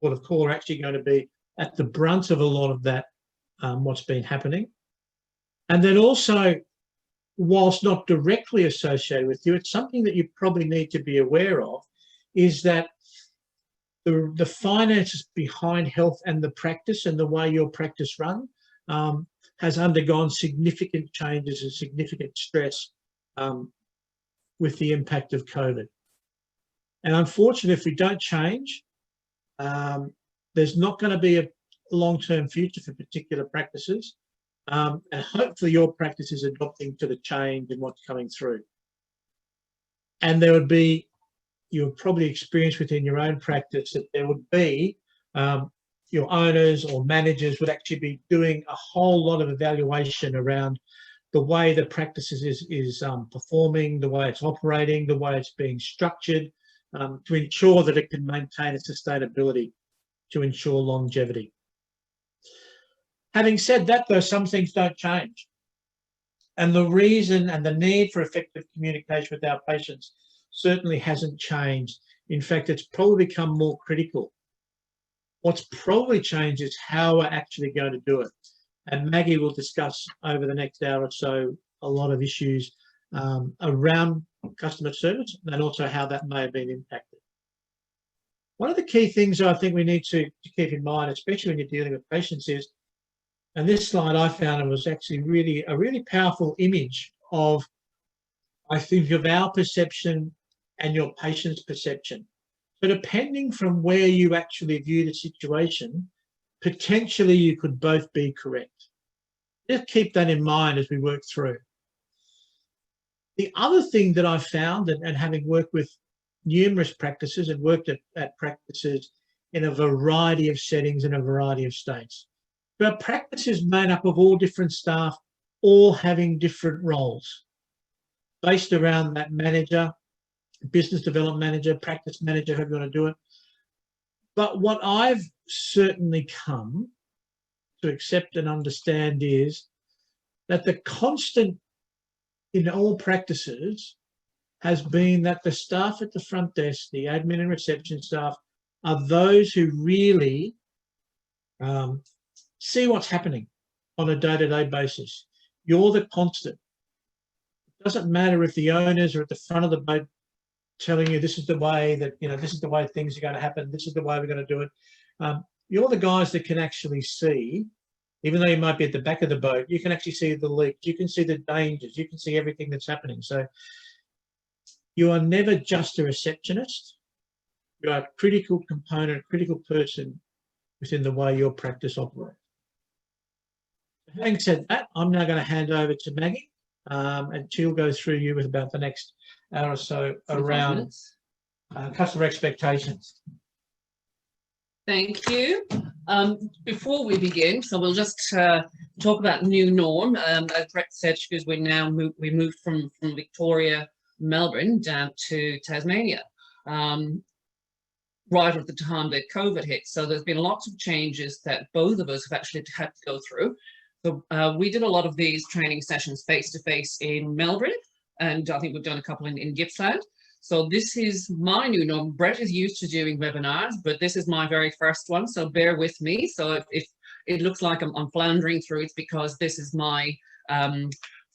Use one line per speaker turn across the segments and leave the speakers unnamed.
port of call are actually going to be at the brunt of a lot of that, what's been happening. And then also, whilst not directly associated with you, it's something that you probably need to be aware of, is that the finances behind health and the practice and the way your practice run has undergone significant changes and significant stress with the impact of COVID. And unfortunately, if we don't change, there's not going to be a long-term future for particular practices. And hopefully your practice is adopting to the change and what's coming through. And there would be, you'll probably experience within your own practice that there would be your owners or managers would actually be doing a whole lot of evaluation around the way the practice is performing, the way it's operating, the way it's being structured, to ensure that it can maintain its sustainability, to ensure longevity. Having said that, though, some things don't change. And the reason and the need for effective communication with our patients certainly hasn't changed. In fact, it's probably become more critical. What's probably changed is how we're actually going to do it. And Maggie will discuss over the next hour or so a lot of issues around customer service and also how that may have been impacted. One of the key things I think we need to keep in mind, especially when you're dealing with patients, is, and this slide I found, it was actually a really powerful image of, I think, of our perception and your patient's perception. So depending from where you actually view the situation, potentially you could both be correct. Just keep that in mind as we work through. The other thing that I've found, and having worked with numerous practices and worked at practices in a variety of settings in a variety of states, but practices made up of all different staff, all having different roles based around that manager, business development manager, practice manager, however you want to do it. But what I've certainly come to accept and understand is that the constant in all practices has been that the staff at the front desk, the admin and reception staff, are those who really see what's happening on a day-to-day basis. You're the constant. It doesn't matter if the owners are at the front of the boat telling you this is the way that, this is the way things are going to happen, this is the way we're going to do it. You're the guys that can actually see, even though you might be at the back of the boat, you can actually see the leaks, you can see the dangers, you can see everything that's happening. So you are never just a receptionist. You are a critical component, a critical person within the way your practice operates. Having said that, I'm now going to hand over to Maggie, and she'll go through you with about the next hour or so around customer expectations.
Thank you. Before we begin, so we'll just talk about new norm. As Brett said, because we moved from Victoria, Melbourne down to Tasmania, right at the time that COVID hit. So there's been lots of changes that both of us have actually had to go through. So we did a lot of these training sessions face-to-face in Melbourne, and I think we've done a couple in Gippsland. So this is my new norm. Brett is used to doing webinars, but this is my very first one, so bear with me. So if it looks like I'm floundering through, it's because this is my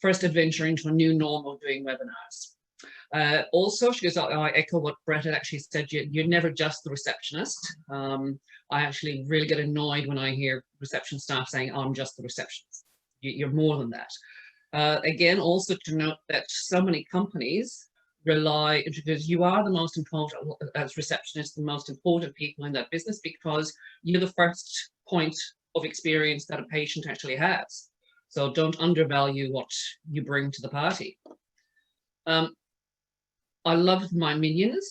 first adventure into a new norm of doing webinars. Also, because I echo what Brett had actually said, you're never just the receptionist. I actually really get annoyed when I hear reception staff saying, I'm just the receptionist. You're more than that. Again, also to note that so many companies rely, because you are the most important, as receptionists, the most important people in that business, because you're the first point of experience that a patient actually has. So don't undervalue what you bring to the party. I love my minions.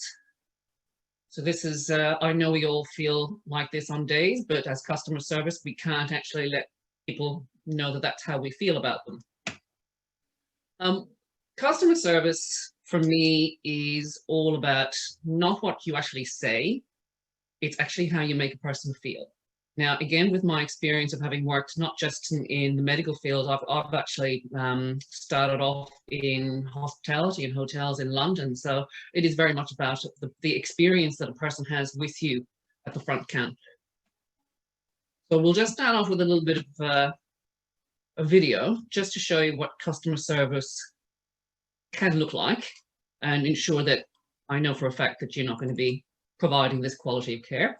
So this is, I know we all feel like this on days, but as customer service, we can't actually let people know that that's how we feel about them. Customer service for me is all about not what you actually say, it's actually how you make a person feel. Now, again, with my experience of having worked not just in the medical field, I've actually started off in hospitality and hotels in London. So it is very much about the experience that a person has with you at the front counter. So we'll just start off with a little bit of a video just to show you what customer service can look like and ensure that I know for a fact that you're not going to be providing this quality of care.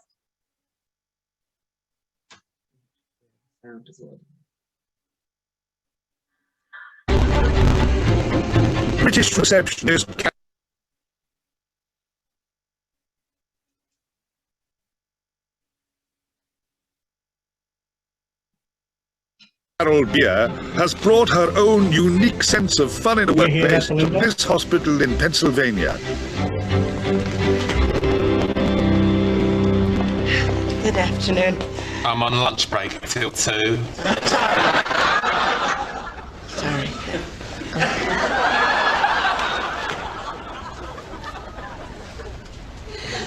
Sound as well.
British receptionist Carol Beer has brought her own unique sense of fun in a
You hear that,
workplace to
Belinda?
this hospital in Pennsylvania.
Good afternoon.
I'm on lunch break till 2.
Sorry.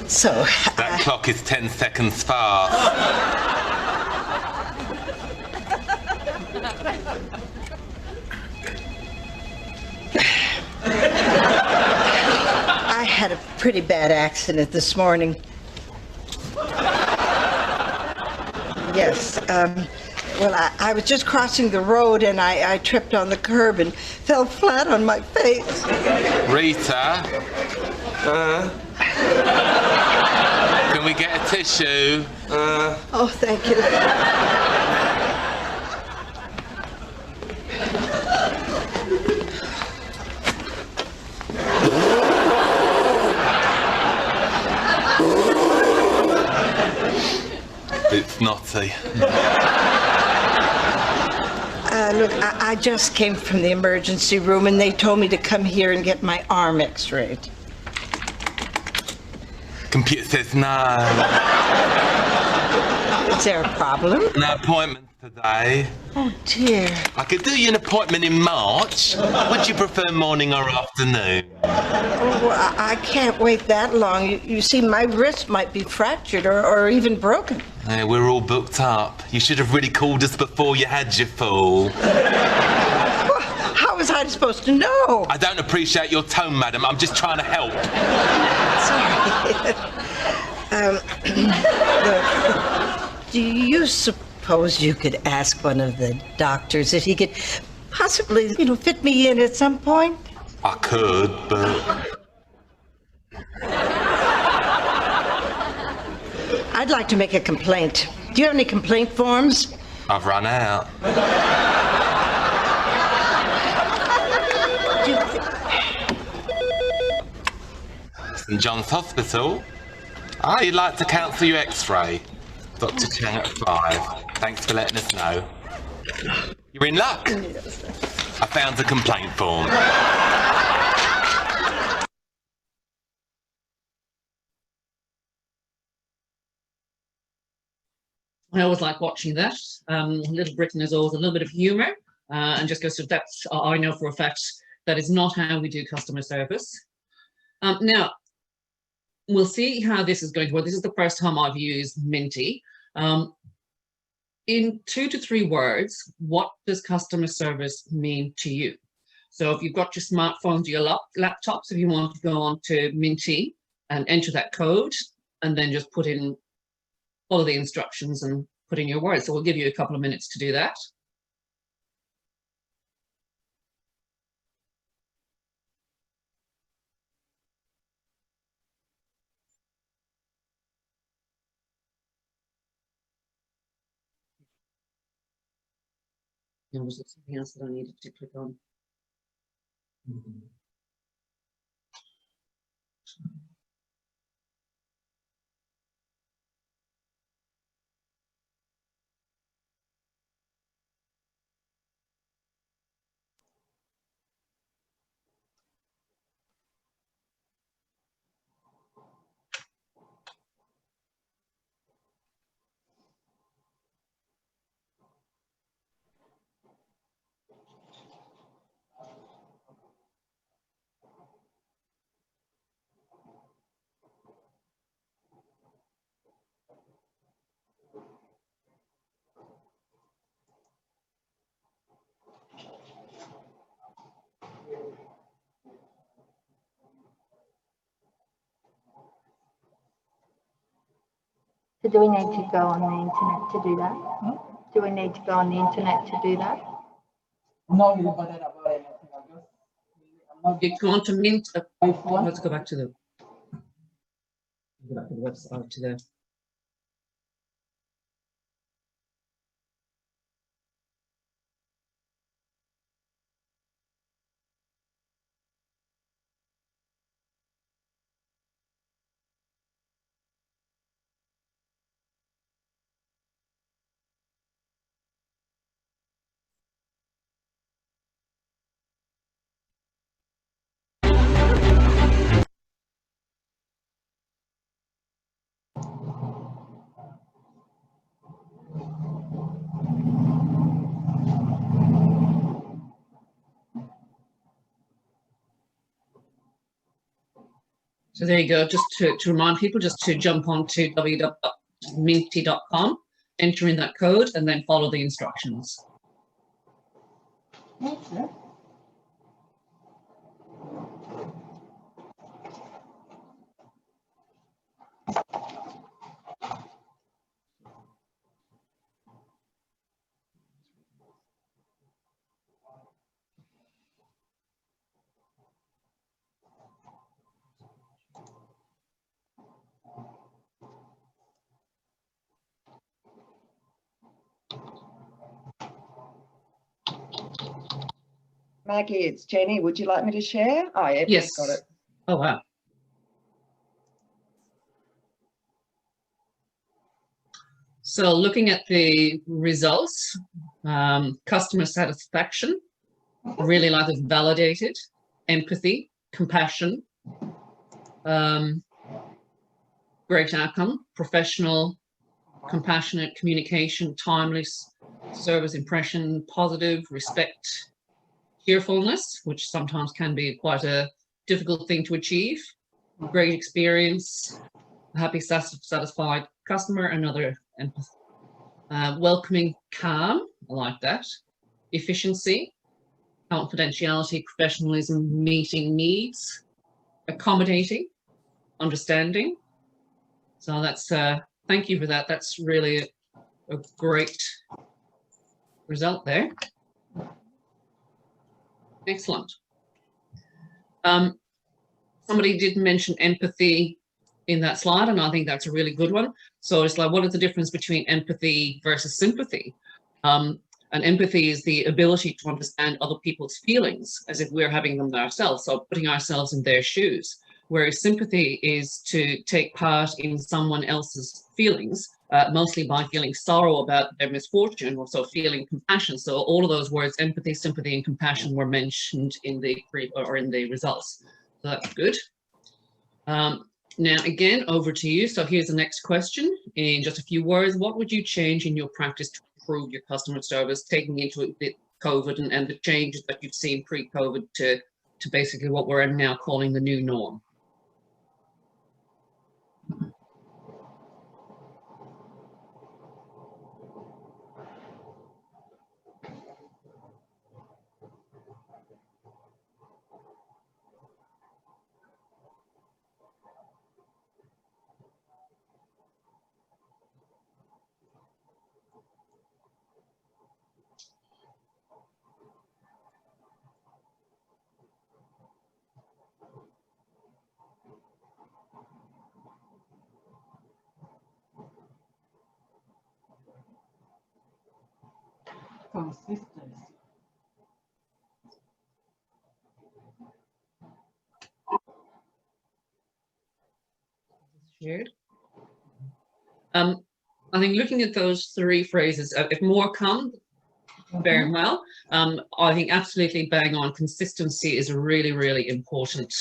So,
That clock is 10 seconds fast.
I had a pretty bad accident this morning. Yes, well, I was just crossing the road and I tripped on the curb and fell flat on my face.
Rita? Can we get a tissue?
Oh, thank you.
It's naughty.
Look, I just came from the emergency room and they told me to come here and get my arm x-rayed.
Computer says no.
Is there a problem?
No appointment today.
Oh, dear.
I could do you an appointment in March. Would you prefer morning or afternoon?
Oh, well, I can't wait that long. You see, my wrist might be fractured or even broken.
We're all booked up. You should have really called us before you had your fall.
Well, how was I supposed to know?
I don't appreciate your tone, madam. I'm just trying to help.
Sorry. Look, do you suppose you could ask one of the doctors if he could possibly, fit me in at some point?
I could, but...
I'd like to make a complaint. Do you have any complaint forms?
I've run out. St John's Hospital. You'd like to cancel your x-ray. Dr. Chang at 5. Thanks for letting us know. You're in luck. I found a complaint form.
I always like watching that. Little Britain is always a little bit of humour and just goes to that's, I know for a fact that is not how we do customer service. Now, we'll see how this is going to work. This is the first time I've used Minty. In 2 to 3 words, what does customer service mean to you? So if you've got your smartphones, your laptops, if you want to go on to Minty and enter that code and then just put in follow the instructions and put in your words. So we'll give you a couple of minutes to do that. Was there something else that I needed to click on?
So do we need to go on the internet to do that? Do we need to go on the internet to do that?
I'm not really bothered about anything. I'm not
If you want to mint,
iPhone.
let's go back to the website to the. So there you go, just to remind people, just to jump on to www.minty.com, enter in that code, and then follow the instructions.
Okay.
Maggie, it's Jenny. Would you like me to share? Oh, yeah,
Yes.
got it.
Oh, wow. So looking at the results, customer satisfaction, really like it, validated, empathy, compassion, great outcome, professional, compassionate, communication, timely service impression, positive, respect, cheerfulness, which sometimes can be quite a difficult thing to achieve, great experience, happy, satisfied customer, another empathy. Welcoming, calm, I like that. Efficiency, confidentiality, professionalism, meeting needs, accommodating, understanding. So that's, thank you for that. That's really a great result there. Excellent. Somebody did mention empathy in that slide, and I think that's a really good one. So it's like, what is the difference between empathy versus sympathy? And empathy is the ability to understand other people's feelings as if we're having them ourselves, so putting ourselves in their shoes. Whereas sympathy is to take part in someone else's feelings, mostly by feeling sorrow about their misfortune, also feeling compassion. So all of those words, empathy, sympathy, and compassion, were mentioned in the results. So that's good. Now, again, over to you. So here's the next question. In just a few words, what would you change in your practice to improve your customer service, taking into it the COVID and the changes that you've seen pre-COVID to basically what we're now calling the new norm?
Consistency.
Shared. I think looking at those three phrases, if more come, very well. I think absolutely bang on. Consistency is a really, really important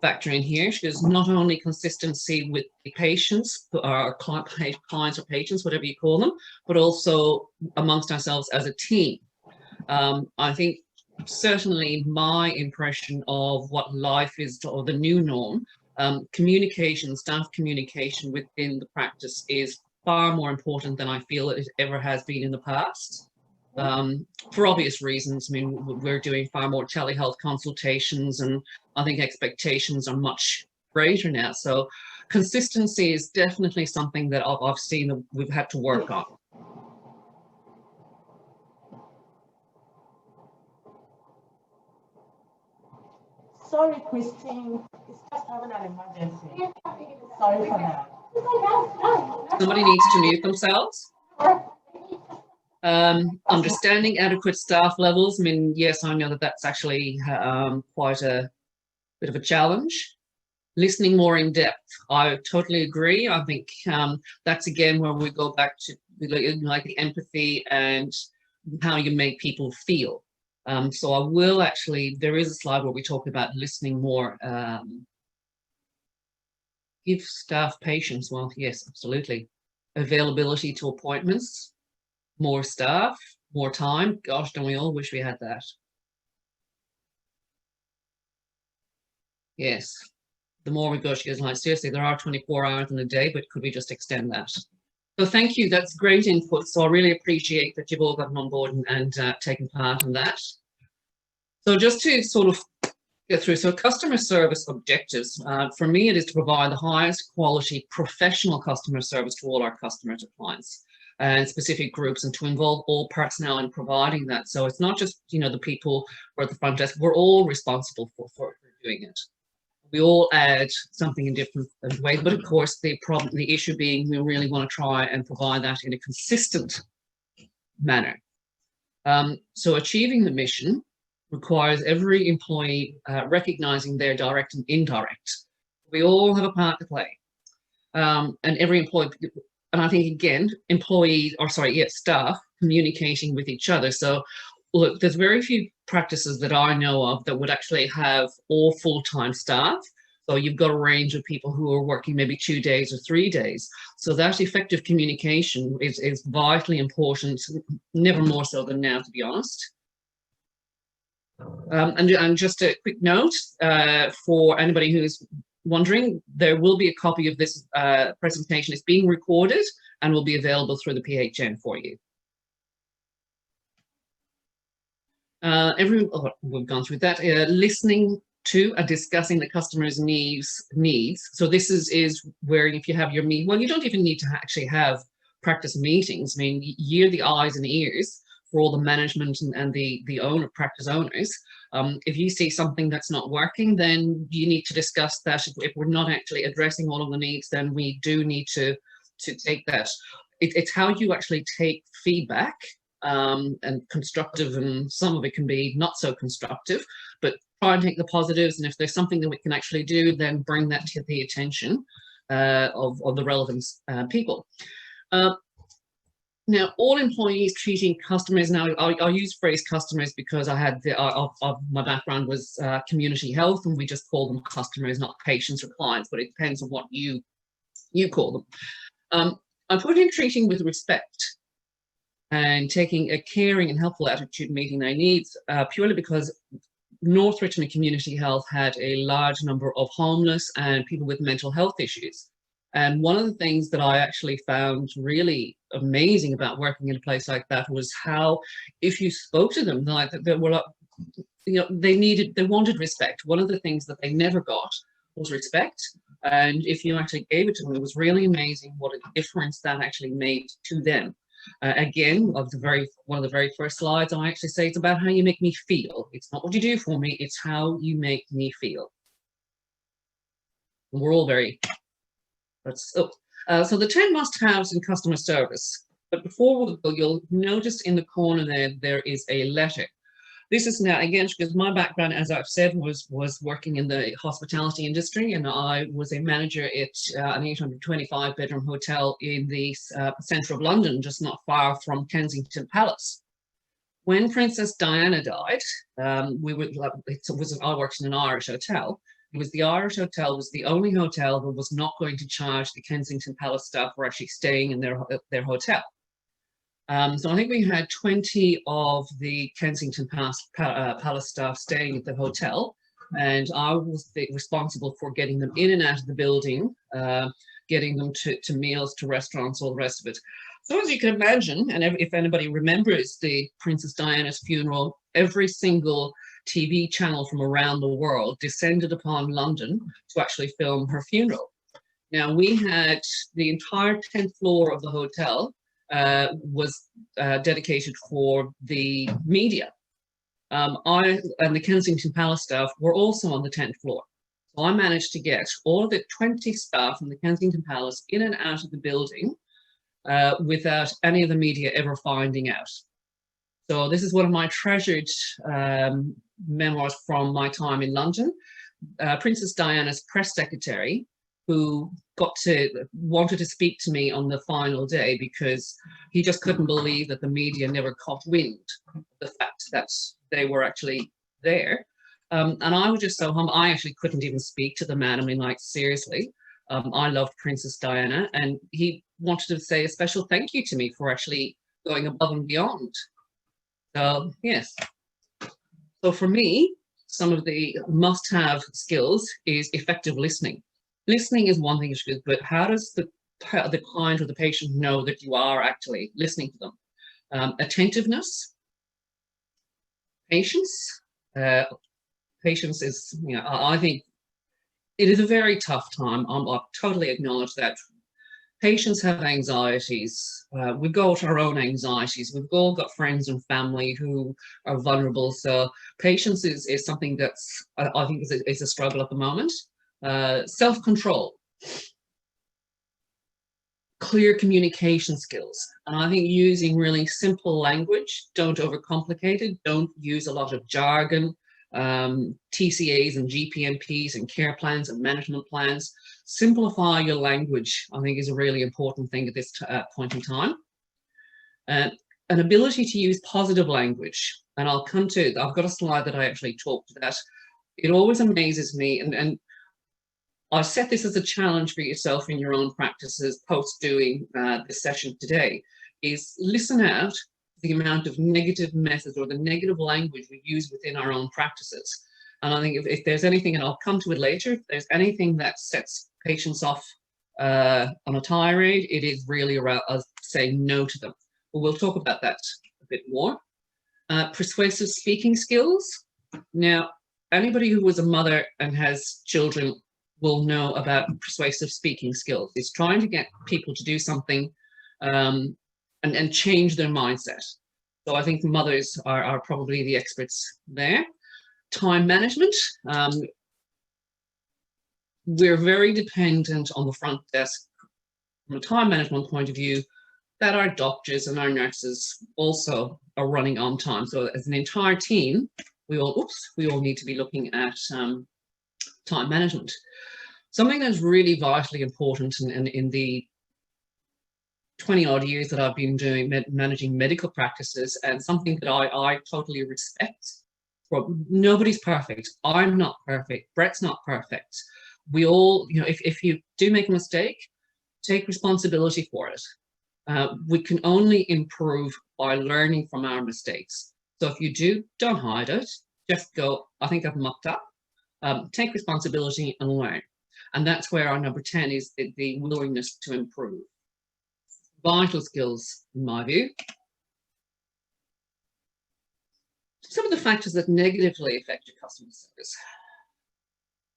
factor in here, because not only consistency with the patients, our clients or patients, whatever you call them, but also amongst ourselves as a team. I think certainly my impression of what life is, or the new norm, communication, staff communication within the practice is far more important than I feel it ever has been in the past. For obvious reasons. I mean, we're doing far more telehealth consultations, and I think expectations are much greater now. So consistency is definitely something that I've seen that we've had to work on.
Sorry, Christine. It's just having an emergency. Sorry for that.
Somebody needs to mute themselves. Understanding adequate staff levels. I mean, yes, I know that that's actually quite a bit of a challenge. Listening more in depth. I totally agree. I think that's again where we go back to like the empathy and how you make people feel. So I will actually, there is a slide where we talk about listening more. Give staff patience. Well, yes, absolutely. Availability to appointments, more staff, more time. Gosh, don't we all wish we had that? Yes. The more we go, she goes, like, seriously, there are 24 hours in a day, but could we just extend that? So thank you. That's great input. So I really appreciate that you've all gotten on board and taken part in that. So just to sort of get through, so customer service objectives, for me, it is to provide the highest quality professional customer service to all our customers and clients and specific groups, and to involve all personnel in providing that. So it's not just, you know, the people who are at the front desk, we're all responsible for doing it. We all add something in different ways, but of course the issue being we really want to try and provide that in a consistent manner. So achieving the mission requires every employee recognizing their direct and indirect. We all have a part to play, and every employee, and I think again, staff communicating with each other. So look, there's very few practices that I know of that would actually have all full-time staff. So you've got a range of people who are working maybe 2 days or 3 days. So that effective communication is vitally important, never more so than now, to be honest. And just a quick note for anybody who's wondering, there will be a copy of this presentation. It's being recorded and will be available through the PHN for you. We've gone through that. Listening to and discussing the customer's needs. So this is where if you have your meeting, well, you don't even need to actually have practice meetings. I mean, you're the eyes and ears for all the management and the practice owners. If you see something that's not working, then you need to discuss that. If we're not actually addressing all of the needs, then we do need to take that. It's how you actually take feedback, and constructive, and some of it can be not so constructive, but try and take the positives, and if there's something that we can actually do, then bring that to the attention of the relevant people. Now, all employees treating customers, now I use the phrase customers because I had my background was community health, and we just call them customers, not patients or clients, but it depends on what you call them. I put in treating with respect and taking a caring and helpful attitude, meeting their needs, purely because North Richmond Community Health had a large number of homeless and people with mental health issues. And one of the things that I actually found really amazing about working in a place like that was how, if you spoke to them, like they were, you know, they wanted respect. One of the things that they never got was respect. And if you actually gave it to them, it was really amazing what a difference that actually made to them. Again, one of the very first slides, I actually say it's about how you make me feel. It's not what you do for me, it's how you make me feel. And we're all very, so the 10 must-haves in customer service. But before we go, you'll notice in the corner there is a letter. This is now, again, because my background, as I've said, was working in the hospitality industry, and I was a manager at an 825-bedroom hotel in the centre of London, just not far from Kensington Palace. When Princess Diana died, I worked in an Irish hotel. It was the Irish hotel was the only hotel that was not going to charge the Kensington Palace staff for actually staying in their hotel. So I think we had 20 of the Kensington Palace staff staying at the hotel, and I was responsible for getting them in and out of the building, getting them to meals, to restaurants, all the rest of it. So as you can imagine, and if anybody remembers the Princess Diana's funeral, every single TV channel from around the world descended upon London to actually film her funeral. Now, we had the entire 10th floor of the hotel was dedicated for the media. I and the Kensington Palace staff were also on the 10th floor. So I managed to get all of the 20 staff from the Kensington Palace in and out of the building without any of the media ever finding out. So this is one of my treasured memoirs from my time in London. Princess Diana's press secretary, who wanted to speak to me on the final day because he just couldn't believe that the media never caught wind of the fact that they were actually there. And I was just so humble. I actually couldn't even speak to the man. I mean, like, seriously, I loved Princess Diana, and he wanted to say a special thank you to me for actually going above and beyond. So, yes. So for me, some of the must-have skills is effective listening. Listening is one thing, but how does the client or the patient know that you are actually listening to them? Attentiveness, patience. Patience is, I think it is a very tough time. I totally acknowledge that. Patients have anxieties. We've got our own anxieties. We've all got friends and family who are vulnerable. So patience is something that's, I think, is a struggle at the moment. Self-control, clear communication skills. And I think using really simple language, don't overcomplicate it, don't use a lot of jargon, TCAs and GPMPs and care plans and management plans. Simplify your language, I think, is a really important thing at this point in time. An ability to use positive language. And I'll come to, I've got a slide that I actually talked to that. It always amazes me, and I set this as a challenge for yourself in your own practices post doing this session today, is listen out the amount of negative methods or the negative language we use within our own practices. And I think if there's anything, and I'll come to it later, if there's anything that sets patients off on a tirade, it is really around us saying no to them. But we'll talk about that a bit more. Persuasive speaking skills. Now, anybody who was a mother and has children will know about persuasive speaking skills. It's trying to get people to do something and change their mindset. So I think mothers are probably the experts there. Time management. We're very dependent on the front desk from a time management point of view that our doctors and our nurses also are running on time. So as an entire team, we all need to be looking at time management. Something that's really vitally important in the 20 odd years that I've been doing managing medical practices, and something that I totally respect. Well, nobody's perfect. I'm not perfect. Brett's not perfect. We all, if you do make a mistake, take responsibility for it. We can only improve by learning from our mistakes. So if you do, don't hide it. Just go, I think I've mucked up. Take responsibility and learn. And that's where our number 10 is the willingness to improve. Vital skills, in my view. Some of the factors that negatively affect your customer service.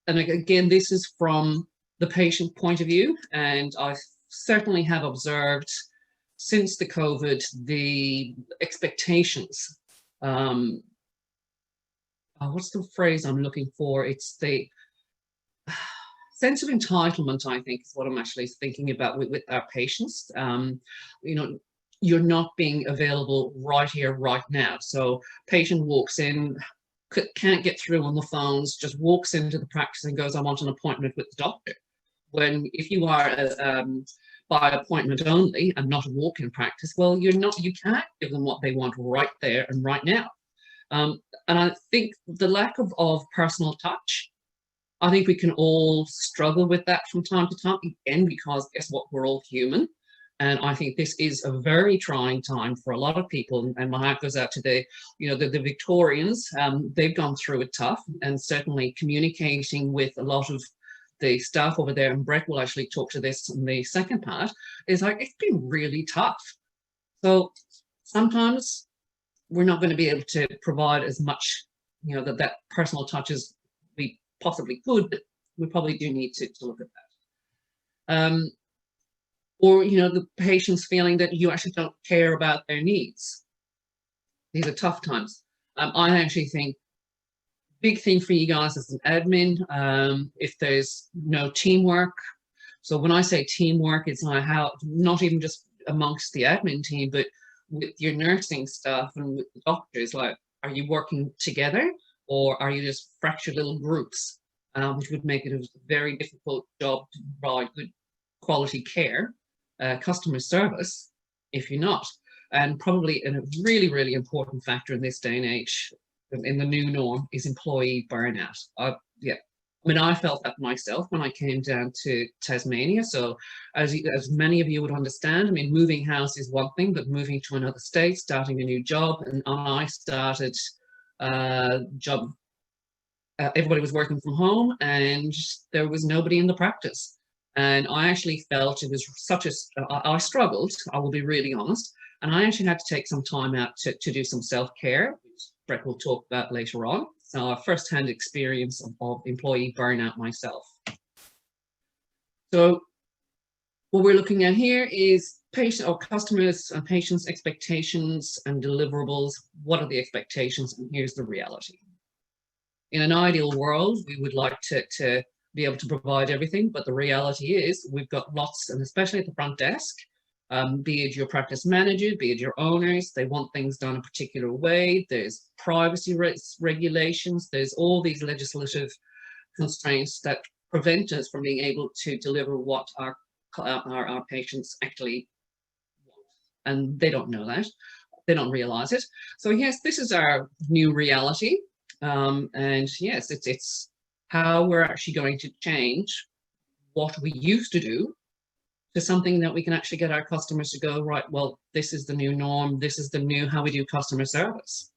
And again, this is from the patient point of view, and I certainly have observed since the COVID, the expectations. What's the phrase I'm looking for? It's the sense of entitlement, I think, is what I'm actually thinking about with our patients. You're not being available right here, right now. So patient walks in, can't get through on the phones, just walks into the practice and goes, I want an appointment with the doctor. When if you are by appointment only and not a walk-in practice, well, you can't give them what they want right there and right now. And I think the lack of personal touch, I think we can all struggle with that from time to time, again, because guess what, we're all human. And I think this is a very trying time for a lot of people. And my heart goes out to the Victorians. They've gone through it tough, and certainly communicating with a lot of the staff over there, and Brett will actually talk to this in the second part, is like, it's been really tough. So sometimes we're not going to be able to provide as much, that personal touch as we possibly could, but we probably do need to look at Or, you know, the patients feeling that you actually don't care about their needs. These are tough times. I actually think big thing for you guys as an admin, if there's no teamwork. So when I say teamwork, it's like how, not even just amongst the admin team, but with your nursing staff and with the doctors, like, are you working together or are you just fractured little groups, which would make it a very difficult job to provide good quality care, customer service, if you're not. And probably a really, really important factor in this day and age, in the new norm, is employee burnout. Yeah, I mean, I felt that myself when I came down to Tasmania. So as many of you would understand, I mean, moving house is one thing, but moving to another state, starting a new job, and I started job, everybody was working from home and there was nobody in the practice. And I actually felt it was such a, I struggled, I will be really honest, and I actually had to take some time out to do some self-care, which Brett will talk about later on. So a first-hand experience of employee burnout myself. So what we're looking at here is patient or customers and patients' expectations and deliverables. What are the expectations? And here's the reality. In an ideal world, we would like to be able to provide everything, but the reality is we've got lots, and especially at the front desk, be it your practice manager, be it your owners, they want things done a particular way. There's privacy regulations, there's all these legislative constraints that prevent us from being able to deliver what our patients actually want. And they don't know that, they don't realize it. So yes, this is our new reality. And yes, it's how we're actually going to change what we used to do to something that we can actually get our customers to go, right, well, this is the new norm, this is the new how we do customer service.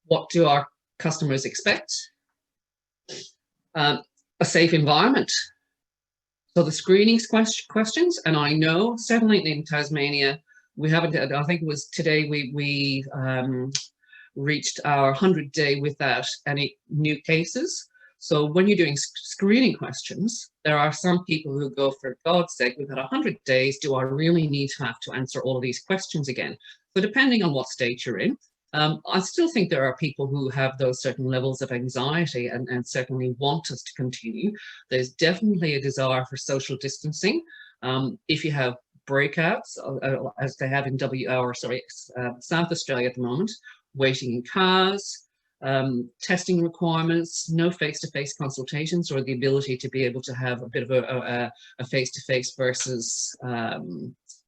What do our customers expect? A safe environment. So the screenings questions, and I know certainly in Tasmania, we haven't, I think it was today we reached our 100th day without any new cases. So when you're doing screening questions, there are some people who go, for God's sake, we've had 100 days, do I really need to have to answer all of these questions again? So depending on what state you're in, I still think there are people who have those certain levels of anxiety and certainly want us to continue. There's definitely a desire for social distancing. If you have breakouts, as they have in South Australia at the moment, waiting in cars, testing requirements, no face-to-face consultations, or the ability to be able to have a bit of a face-to-face versus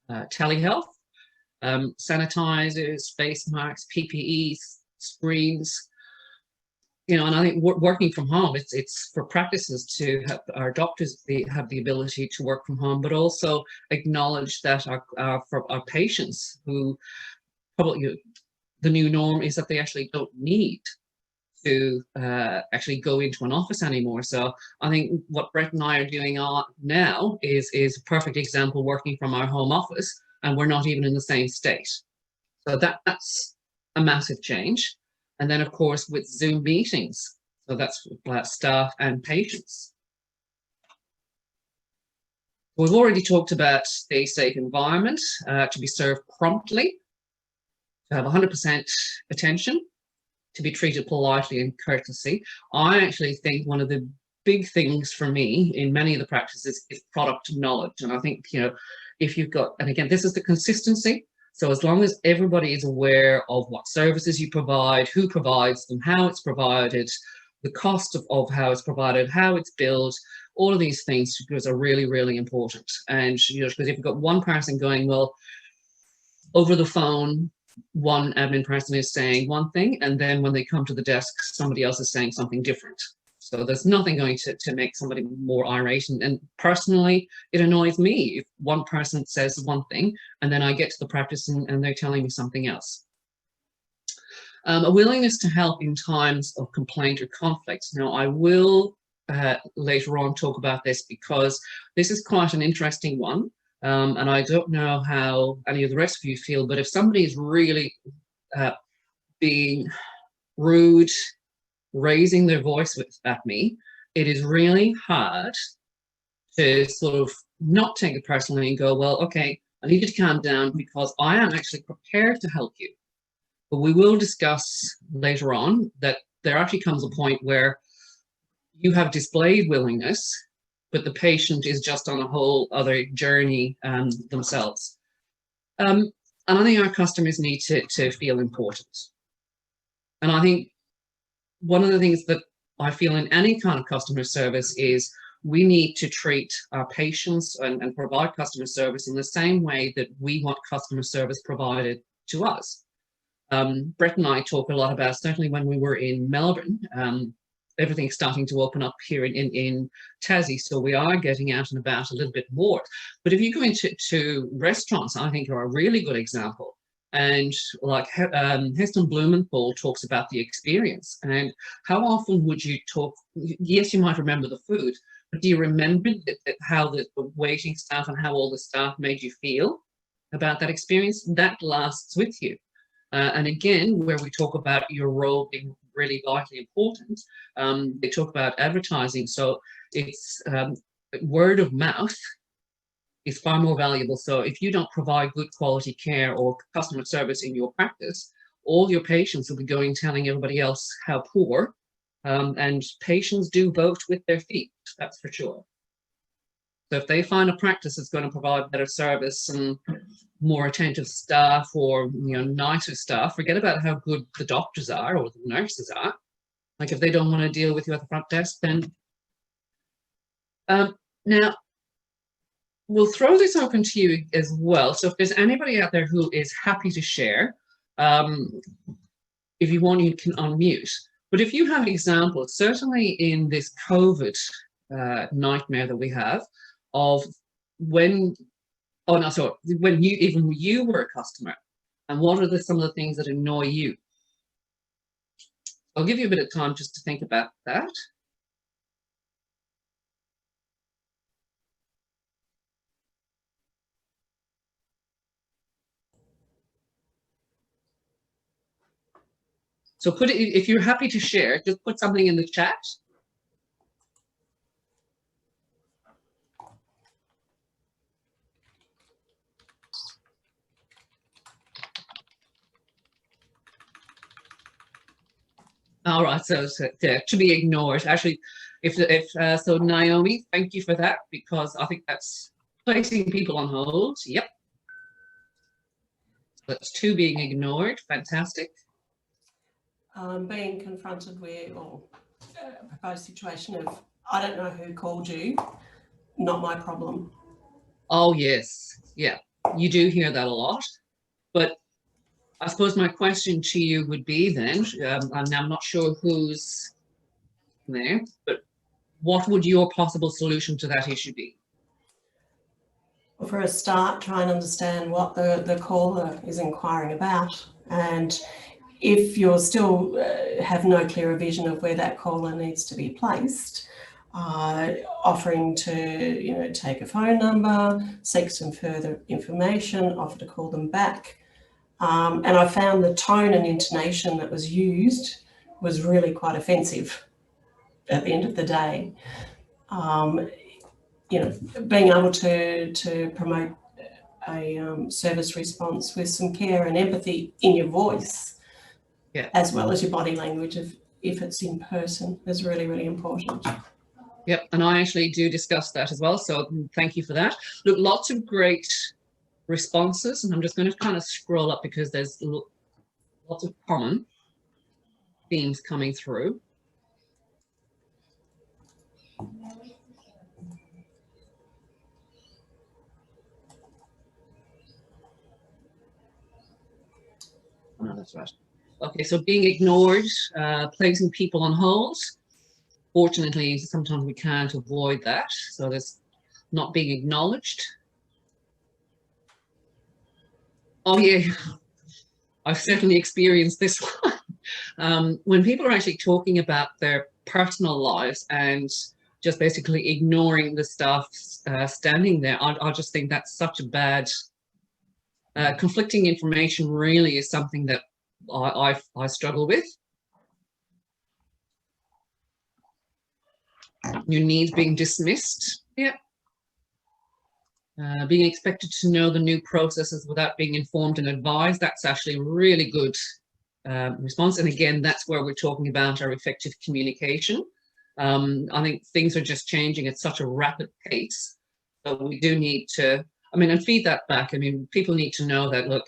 telehealth, sanitizers, face masks, PPEs, screens, you know, and I think working from home, it's for practices to have our doctors have the ability to work from home, but also acknowledge that for our patients who probably, the new norm is that they actually don't need to actually go into an office anymore. So I think what Brett and I are doing now is a perfect example, working from our home office, and we're not even in the same state. So that's a massive change. And then of course with Zoom meetings, so that's staff and patients. We've already talked about a safe environment, to be served promptly, to have 100% attention, to be treated politely and courtesy. I actually think one of the big things for me in many of the practices is product knowledge. And I think, you know, if you've got, and again, this is the consistency. So as long as everybody is aware of what services you provide, who provides them, how it's provided, the cost of how it's provided, how it's billed, all of these things are really, really important. And, you know, because if you've got one person going, well, over the phone, one admin person is saying one thing, and then when they come to the desk, somebody else is saying something different. So there's nothing going to make somebody more irate. And personally, it annoys me if one person says one thing, and then I get to the practice and they're telling me something else. A willingness to help in times of complaint or conflict. Now, I will later on talk about this because this is quite an interesting one. And I don't know how any of the rest of you feel, but if somebody is really being rude, raising their voice at me, it is really hard to sort of not take it personally and go, well, okay, I need you to calm down because I am actually prepared to help you. But we will discuss later on that there actually comes a point where you have displayed willingness, but the patient is just on a whole other journey themselves. And I think our customers need to feel important. And I think one of the things that I feel in any kind of customer service is we need to treat our patients and provide customer service in the same way that we want customer service provided to us. Brett and I talk a lot about, certainly when we were in Melbourne, everything's starting to open up here in Tassie, so we are getting out and about a little bit more. But if you go into restaurants, I think are a really good example. And like Heston Blumenthal talks about the experience and how often would you talk, yes, you might remember the food, but do you remember how the waiting staff and how all the staff made you feel about that experience? That lasts with you. And again, where we talk about your role being really vitally important, they talk about advertising. So it's word of mouth is far more valuable. So if you don't provide good quality care or customer service in your practice, all your patients will be going telling everybody else how poor, and patients do vote with their feet, that's for sure. So if they find a practice that's going to provide better service and more attentive staff or nicer staff, forget about how good the doctors are or the nurses are. Like if they don't want to deal with you at the front desk, then now we'll throw this open to you as well. So if there's anybody out there who is happy to share, if you want, you can unmute. But if you have examples, certainly in this COVID nightmare that we have of when you were a customer, and what are some of the things that annoy you? I'll give you a bit of time just to think about that. So put it, if you're happy to share, just put something in the chat. All right, so to be ignored. Actually, so Naomi, thank you for that, because I think that's placing people on hold. Yep. That's two being ignored. Fantastic.
Being confronted with a proposed situation of, I don't know who called you, not my problem.
Oh, yes. Yeah, you do hear that a lot. But I suppose my question to you would be then, and I'm not sure who's there, but what would your possible solution to that issue be?
Well, for a start, try and understand what the caller is inquiring about. And if you're still have no clearer vision of where that caller needs to be placed, offering to take a phone number, seek some further information, offer to call them back. And I found the tone and intonation that was used was really quite offensive at the end of the day. Being able to promote a service response with some care and empathy in your voice,
yeah,
as well as your body language, if it's in person, is really, really important.
Yep, and I actually do discuss that as well, so thank you for that. Look, lots of great responses, and I'm just going to kind of scroll up because there's lots of common themes coming through. Oh, that's right. Okay, so being ignored, placing people on hold. Fortunately, sometimes we can't avoid that. So there's not being acknowledged. Oh yeah, I've certainly experienced this one. When people are actually talking about their personal lives and just basically ignoring the staff standing there, I just think that's such a bad, conflicting information really is something that I struggle with. Your needs being dismissed. Yeah, Being expected to know the new processes without being informed and advised, that's actually a really good response. And again, that's where we're talking about our effective communication. I think things are just changing at such a rapid pace, but we do need to, and feed that back. People need to know that, look,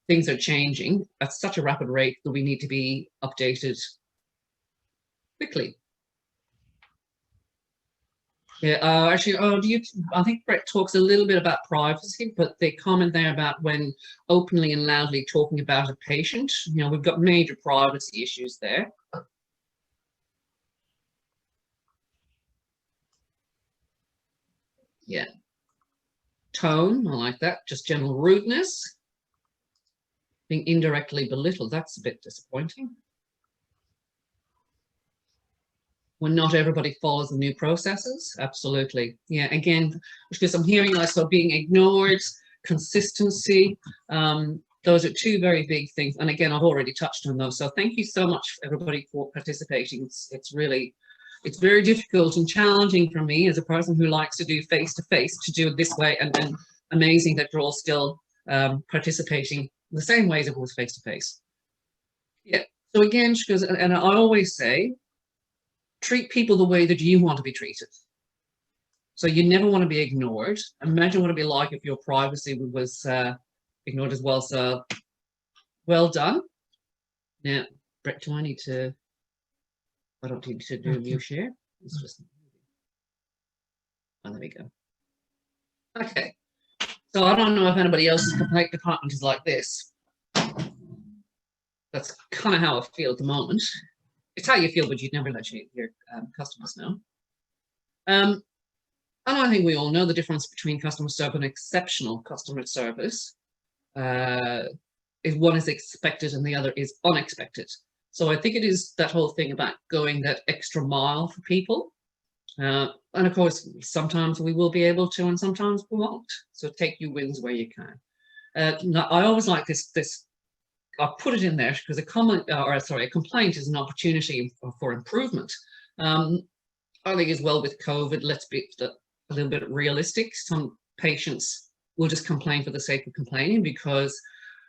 things are changing at such a rapid rate that we need to be updated quickly. Yeah, actually, I think Brett talks a little bit about privacy, but they comment there about when openly and loudly talking about a patient, we've got major privacy issues there. Yeah. Tone, I like that. Just general rudeness. Being indirectly belittled, that's a bit disappointing. When not everybody follows the new processes, absolutely. Yeah, again, because I'm hearing so being ignored, consistency, those are two very big things. And again, I've already touched on those. So thank you so much, everybody, for participating. It's very difficult and challenging for me as a person who likes to do face-to-face to do it this way, and then amazing that you're all still participating the same way as it was face-to-face. Yeah, so again, she goes, and I always say, treat people the way that you want to be treated. So you never want to be ignored. Imagine what it'd be like if your privacy was ignored as well. So well done. Now, Brett, do I need to, I don't need to do a new share. It's just, oh, there we go. Okay. So I don't know if anybody else's complaint department is like this. That's kind of how I feel at the moment. It's how you feel, but you'd never let your customers know. And I think we all know the difference between customer service and exceptional customer service. Is one is expected and the other is unexpected. So I think it is that whole thing about going that extra mile for people. And of course, sometimes we will be able to, and sometimes we won't. So take your wins where you can. Now, I always like this. I put it in there because a complaint is an opportunity for improvement. I think as well with COVID, let's be a little bit realistic. Some patients will just complain for the sake of complaining because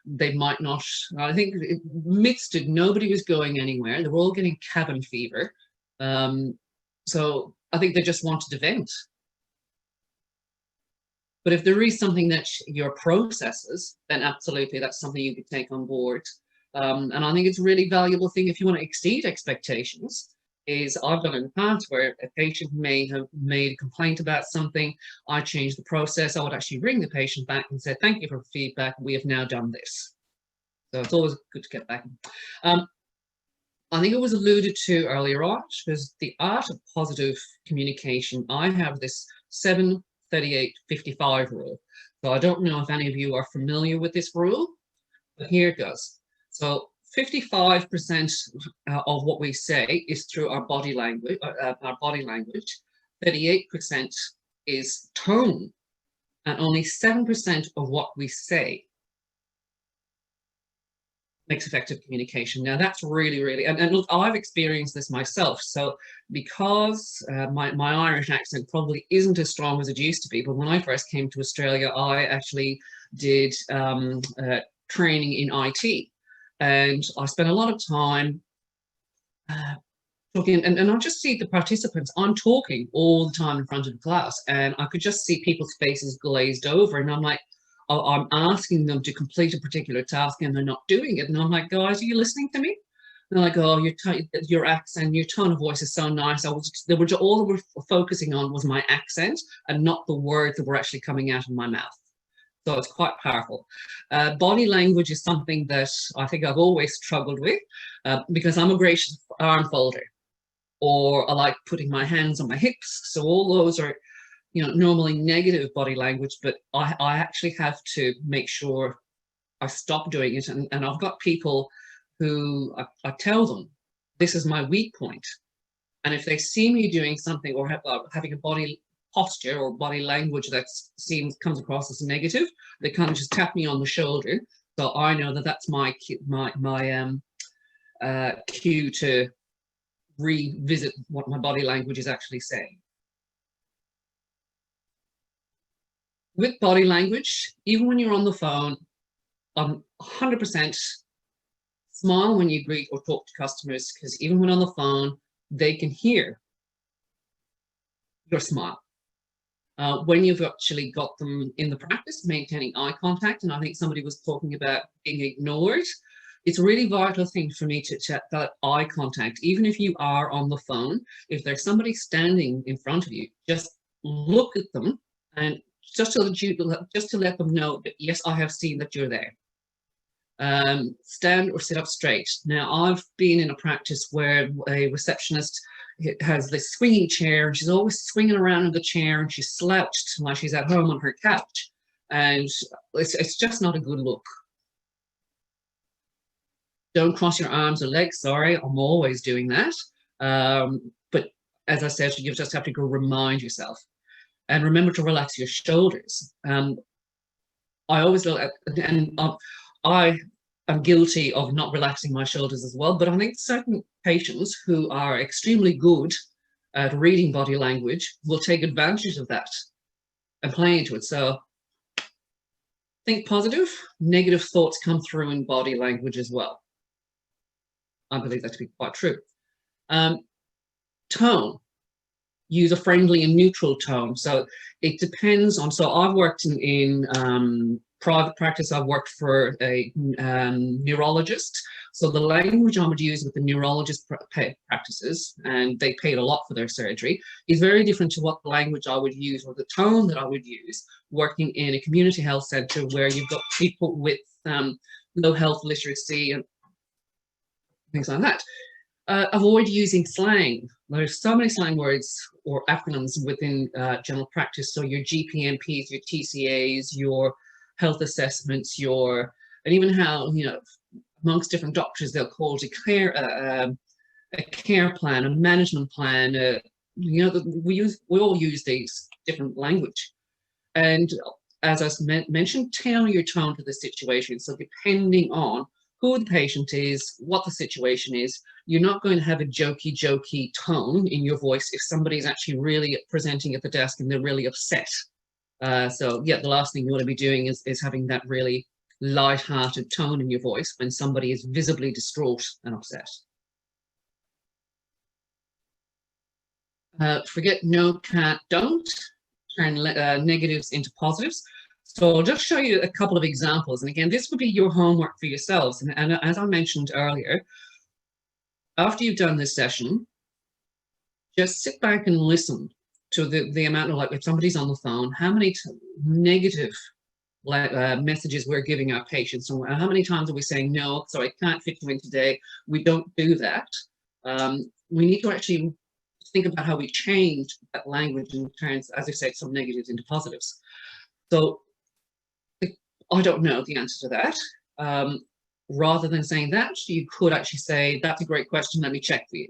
they might not. I think amidst it, nobody was going anywhere. They were all getting cabin fever. So I think they just wanted to vent. But if there is something that your processes, then absolutely that's something you could take on board. And I think it's a really valuable thing if you want to exceed expectations. Is I've done in the past where a patient may have made a complaint about something, I changed the process, I would actually ring the patient back and say, thank you for feedback, we have now done this. So it's always good to get back. I think it was alluded to earlier on, because the art of positive communication, I have this 7-38-55 rule. So I don't know if any of you are familiar with this rule, but here it goes. So 55% of what we say is through our body language. 38% is tone, and only 7% of what we say makes effective communication. Now that's really, and look, I've experienced this myself. So because my Irish accent probably isn't as strong as it used to be, but when I first came to Australia, I actually did training in IT. And I spent a lot of time talking, and I just see the participants, I'm talking all the time in front of the class, and I could just see people's faces glazed over, and I'm like, I'm asking them to complete a particular task and they're not doing it. And I'm like, guys, are you listening to me? And they're like, oh, your accent, your tone of voice is so nice. All they were focusing on was my accent and not the words that were actually coming out of my mouth. So it's quite powerful. Body language is something that I think I've always struggled with because I'm a great arm folder, or I like putting my hands on my hips. So all those are, normally negative body language, but I actually have to make sure I stop doing it. And I've got people who I tell them, this is my weak point. And if they see me doing something or having a body posture or body language that comes across as negative, they kind of just tap me on the shoulder. So I know that that's my cue to revisit what my body language is actually saying. with body language, even when you're on the phone, 100% smile when you greet or talk to customers, because even when on the phone, they can hear your smile. When you've actually got them in the practice, maintaining eye contact, and I think somebody was talking about being ignored, it's a really vital thing for me to check that eye contact. Even if you are on the phone, if there's somebody standing in front of you, just look at them and just to let them know that, yes, I have seen that you're there. Stand or sit up straight. Now, I've been in a practice where a receptionist has this swinging chair, and she's always swinging around in the chair, and she's slouched like she's at home on her couch, and it's just not a good look. Don't cross your arms or legs. Sorry, I'm always doing that. But as I said, you just have to go remind yourself. And remember to relax your shoulders. I always look at, and I am guilty of not relaxing my shoulders as well, but I think certain patients who are extremely good at reading body language will take advantage of that and play into it. So think positive. Negative thoughts come through in body language as well. I believe that to be quite true. Tone. Use a friendly and neutral tone. So it depends on, so I've worked in private practice, I've worked for a neurologist. So the language I would use with the neurologist practices, and they paid a lot for their surgery, is very different to what the language I would use or the tone that I would use working in a community health centre where you've got people with low health literacy and things like that. Avoid using slang. There's so many slang words or acronyms within general practice. So your GPMPs, your TCAs, your health assessments, and even how, amongst different doctors, they'll call it a care plan, a management plan. We all use these different language. And as I mentioned, tailor your tone to the situation. So depending on who the patient is, what the situation is, you're not going to have a jokey tone in your voice if somebody's actually really presenting at the desk and they're really upset. So yeah, the last thing you want to be doing is having that really light-hearted tone in your voice when somebody is visibly distraught and upset. Forget no, can't, don't. Turn negatives into positives. So I'll just show you a couple of examples. And again, this would be your homework for yourselves. And as I mentioned earlier, after you've done this session, just sit back and listen to the amount of, like, if somebody's on the phone, how many negative messages we're giving our patients, and how many times are we saying, no, sorry, I can't fit you in today. We don't do that. We need to actually think about how we change that language and turn, as I said, some negatives into positives. So I don't know the answer to that. Rather than saying that, you could actually say, that's a great question, let me check for you.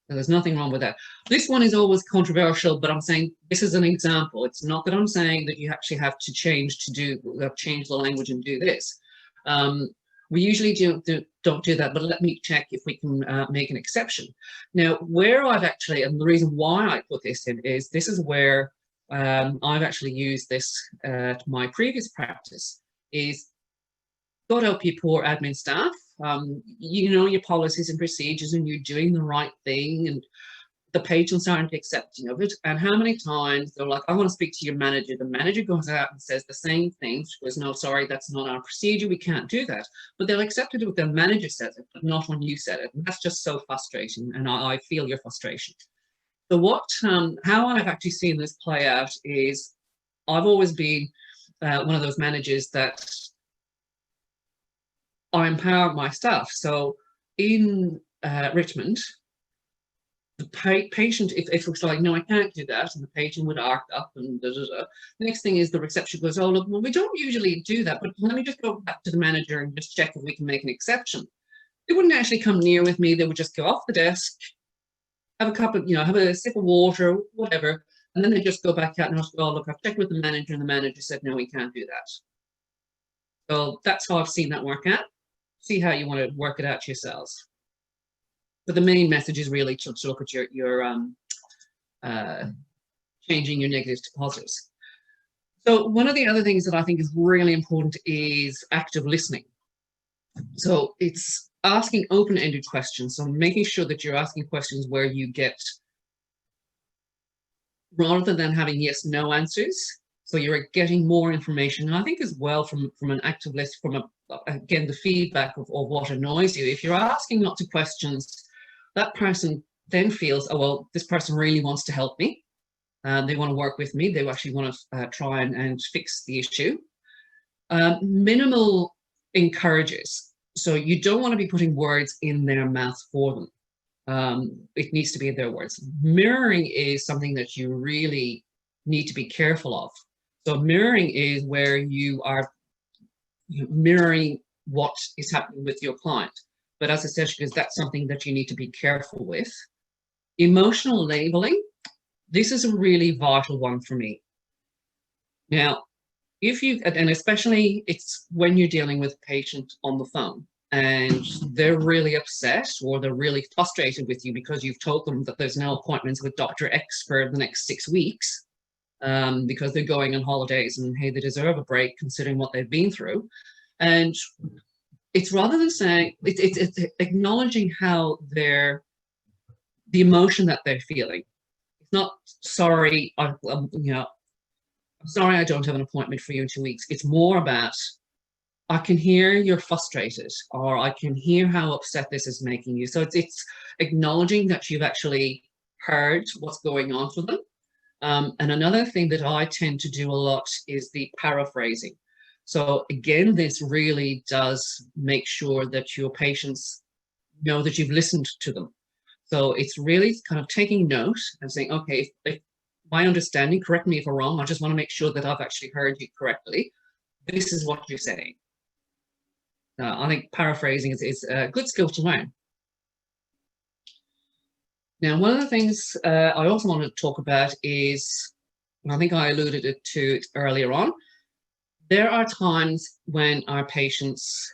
And there's nothing wrong with that. This one is always controversial, but I'm saying this is an example. It's not that I'm saying that you actually have to change the language and do this. We usually don't do that, but let me check if we can make an exception. Now, where I've actually, and the reason why I put this in is this is where I've actually used this at my previous practice, is got out your poor admin staff, you know your policies and procedures and you're doing the right thing, and the patients aren't accepting of it. And how many times they're like, I want to speak to your manager. The manager goes out and says the same thing. She goes, no, sorry, that's not our procedure. We can't do that. But they'll accept it if their manager says it, but not when you said it. And that's just so frustrating. And I feel your frustration. So how I've actually seen this play out is I've always been one of those managers that I empower my staff. So in Richmond, the patient, if it was like, no, I can't do that, and the patient would arc up and da, da, da. The next thing is the reception goes, oh, look, well, we don't usually do that, but let me just go back to the manager and just check if we can make an exception. They wouldn't actually come near with me. They would just go off the desk, have a cup of, have a sip of water, whatever, and then they just go back out and ask, oh, look, I've checked with the manager, and the manager said, no, we can't do that. So that's how I've seen that work out. See how you want to work it out yourselves. But the main message is really to look at your changing your negatives to positives. So one of the other things that I think is really important is active listening. So it's asking open-ended questions. So making sure that you're asking questions where you get, rather than having yes, no answers. So you're getting more information. And I think as well from an active list, again, the feedback of what annoys you. If you're asking lots of questions, that person then feels, oh, well, this person really wants to help me. They want to work with me. They actually want to try and fix the issue. Minimal encourages. So you don't want to be putting words in their mouth for them. It needs to be their words. Mirroring is something that you really need to be careful of. So mirroring is where you are mirroring what is happening with your client. But as I said, because that's something that you need to be careful with. Emotional labeling. This is a really vital one for me. Now, if you, and especially it's when you're dealing with a patient on the phone and they're really upset or they're really frustrated with you because you've told them that there's no appointments with Dr. X for the next 6 weeks because they're going on holidays and hey, they deserve a break considering what they've been through. And it's rather than saying, it's acknowledging how the emotion that they're feeling. It's not sorry, I'm sorry I don't have an appointment for you in 2 weeks. It's more about, I can hear you're frustrated, or I can hear how upset this is making you. So it's acknowledging that you've actually heard what's going on for them. And another thing that I tend to do a lot is the paraphrasing. So again, this really does make sure that your patients know that you've listened to them. So it's really kind of taking note and saying, okay, if my understanding, correct me if I'm wrong, I just want to make sure that I've actually heard you correctly. This is what you're saying. I think paraphrasing is a good skill to learn. Now, one of the things I also wanted to talk about is, and I think I alluded to it earlier on, there are times when our patients,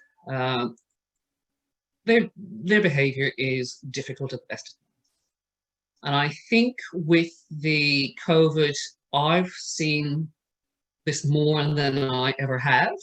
their behavior is difficult at best. And I think with the COVID, I've seen this more than I ever have.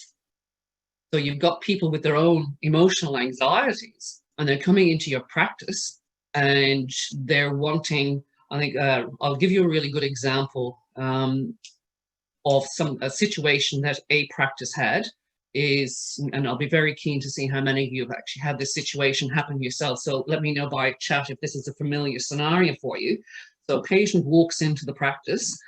So you've got people with their own emotional anxieties and they're coming into your practice and they're wanting, I think, I'll give you a really good example of a situation that a practice had is, and I'll be very keen to see how many of you have actually had this situation happen yourself. So let me know by chat if this is a familiar scenario for you. So a patient walks into the practice,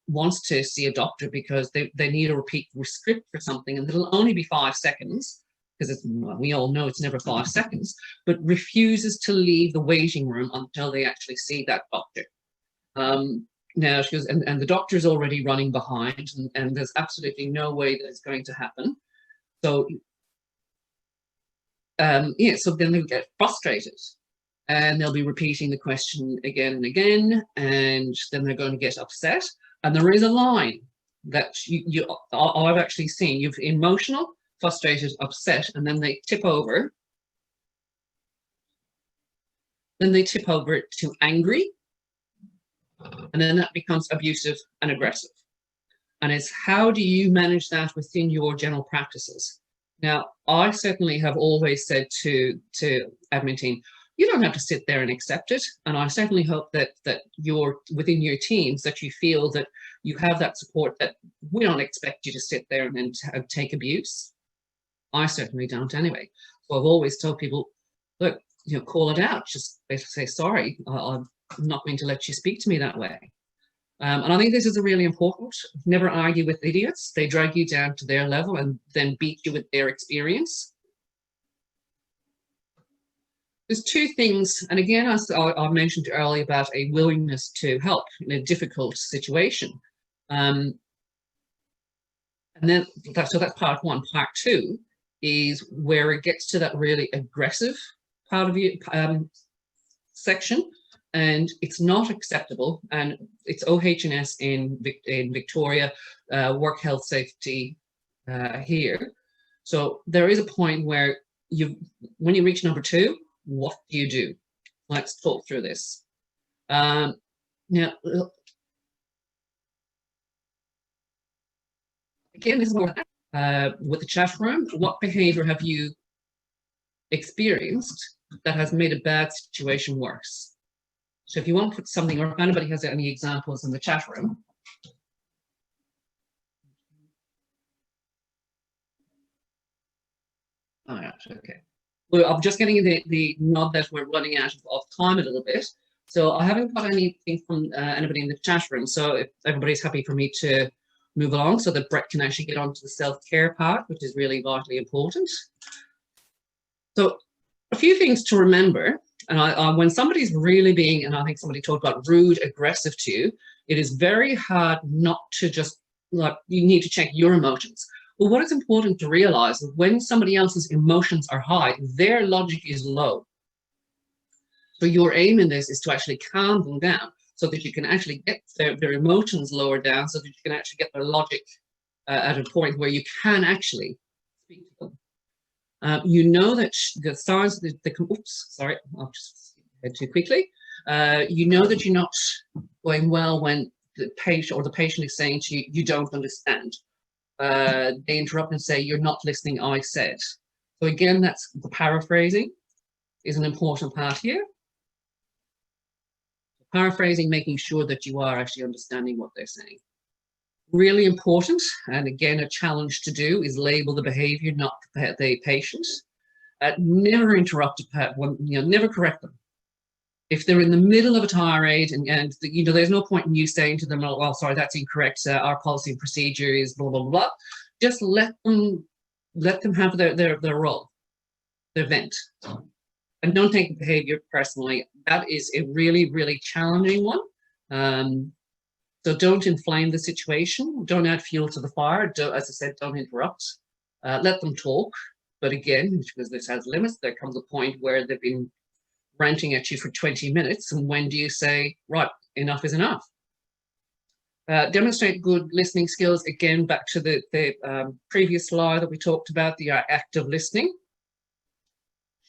wants to see a doctor because they need a repeat script for something, and it'll only be 5 seconds, because we all know it's never 5 seconds, but refuses to leave the waiting room until they actually see that doctor. Now she goes, and the doctor's already running behind, and there's absolutely no way that it's going to happen. So yeah, so then they get frustrated and they'll be repeating the question again and again, and then they're going to get upset. And there is a line that I've actually seen. You've emotional, frustrated, upset, and then they tip over. Then they tip over to angry. And then that becomes abusive and aggressive. And it's how do you manage that within your general practices? Now, I certainly have always said to admin team, you don't have to sit there and accept it. And I certainly hope that you're within your teams, that you feel that you have that support, that we don't expect you to sit there and then take abuse. I certainly don't anyway. So I've always told people, look, call it out. Just basically say, sorry, I'm not going to let you speak to me that way. And I think this is a really important. Never argue with idiots. They drag you down to their level and then beat you with their experience. There's two things, and again, I mentioned earlier about a willingness to help in a difficult situation. And then, so that's part one. Part two is where it gets to that really aggressive part of your section, and it's not acceptable. And it's OH&S in Victoria, work health safety here. So there is a point where when you reach number two, what do you do? Let's talk through this. Now, again, this is more with the chat room. What behaviour have you experienced that has made a bad situation worse? So if you want to put something, or if anybody has any examples in the chat room. Oh, yeah, okay. Well, I'm just getting the nod that we're running out of time a little bit. So I haven't got anything from anybody in the chat room. So if everybody's happy for me to move along so that Brett can actually get onto the self-care part, which is really vitally important. So a few things to remember. And when somebody's really being, and I think somebody talked about rude, aggressive to you, it is very hard not to just, like, you need to check your emotions. Well, what is important to realize is when somebody else's emotions are high, their logic is low. So your aim in this is to actually calm them down so that you can actually get their emotions lowered down so that you can actually get their logic at a point where you can actually speak to them. You know that the signs that oops, sorry, I'll just head too quickly. You know that you're not going well when the patient is saying to you, you don't understand. They interrupt and say, you're not listening, I said. So again, that's the paraphrasing is an important part here. Paraphrasing, making sure that you are actually understanding what they're saying. Really important, and again, a challenge to do, is label the behavior, not the patient. Never interrupt never correct them. If they're in the middle of a tirade and there's no point in you saying to them, oh, well, sorry, that's incorrect. Our policy and procedure is blah, blah, blah. Just let them have their role, their vent. And don't take the behavior personally. That is a really, really challenging one. So don't inflame the situation. Don't add fuel to the fire. As I said, don't interrupt. Let them talk. But again, because this has limits, there comes a point where they've been ranting at you for 20 minutes. And when do you say, right, enough is enough? Demonstrate good listening skills. Again, back to the previous slide that we talked about, the active listening.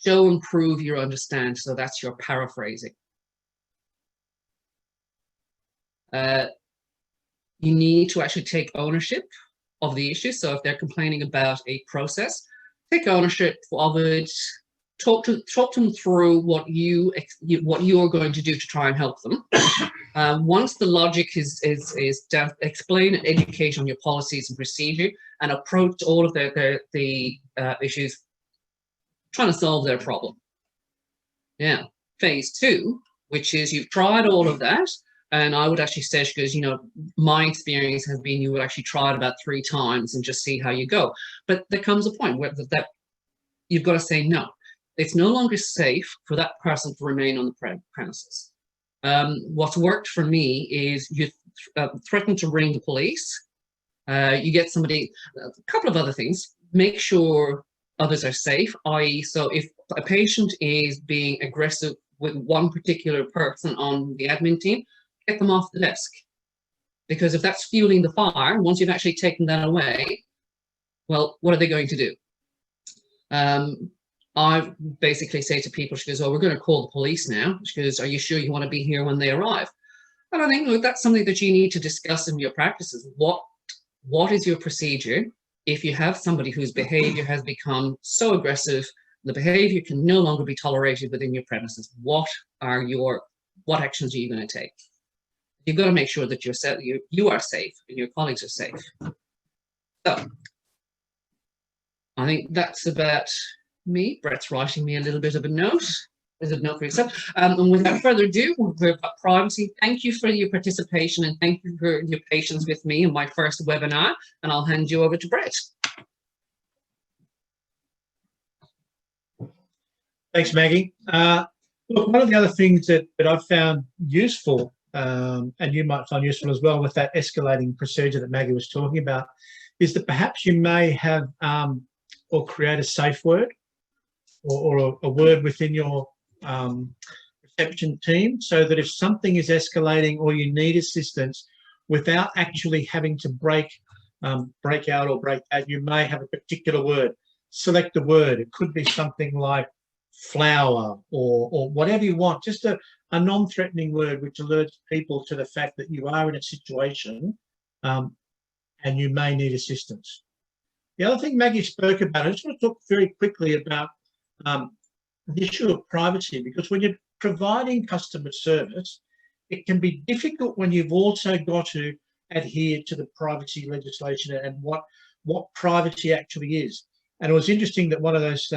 Show and prove your understand. So that's your paraphrasing. You need to actually take ownership of the issue. So if they're complaining about a process, take ownership of it. Talk them through what you are going to do to try and help them. Once the logic is down, explain and educate on your policies and procedure, and approach all of the issues, trying to solve their problem. Yeah. Phase 2, which is you've tried all of that, and I would actually say, because my experience has been you would actually try it about 3 times and just see how you go. But there comes a point where that you've got to say no. It's no longer safe for that person to remain on the premises. What's worked for me is you threaten to ring the police. You get somebody, a couple of other things. Make sure others are safe, i.e. so if a patient is being aggressive with one particular person on the admin team, get them off the desk. Because if that's fueling the fire, once you've actually taken that away, well, what are they going to do? I basically say to people, she goes, oh, we're going to call the police now. She goes, are you sure you want to be here when they arrive? And I think, look, that's something that you need to discuss in your practices. What is your procedure if you have somebody whose behavior has become so aggressive, the behavior can no longer be tolerated within your premises? What actions are you going to take? You've got to make sure that you are safe and your colleagues are safe. So I think that's about me. Brett's writing me a little bit of a note. There's a note for yourself. And without further ado, we've got privacy. Thank you for your participation and thank you for your patience with me in my first webinar. And I'll hand you over to Brett.
Thanks, Maggie. Look, one of the other things that I've found useful, and you might find useful as well with that escalating procedure that Maggie was talking about, is that perhaps you may have or create a safe word or a word within your reception team, so that if something is escalating or you need assistance, without actually having to break out, you may have a particular word. Select a word. It could be something like flower or whatever you want, just a non-threatening word which alerts people to the fact that you are in a situation and and you may need assistance. The other thing Maggie spoke about, I just want to talk very quickly about the issue of privacy, because when you're providing customer service, it can be difficult when you've also got to adhere to the privacy legislation and what privacy actually is. And it was interesting that one of those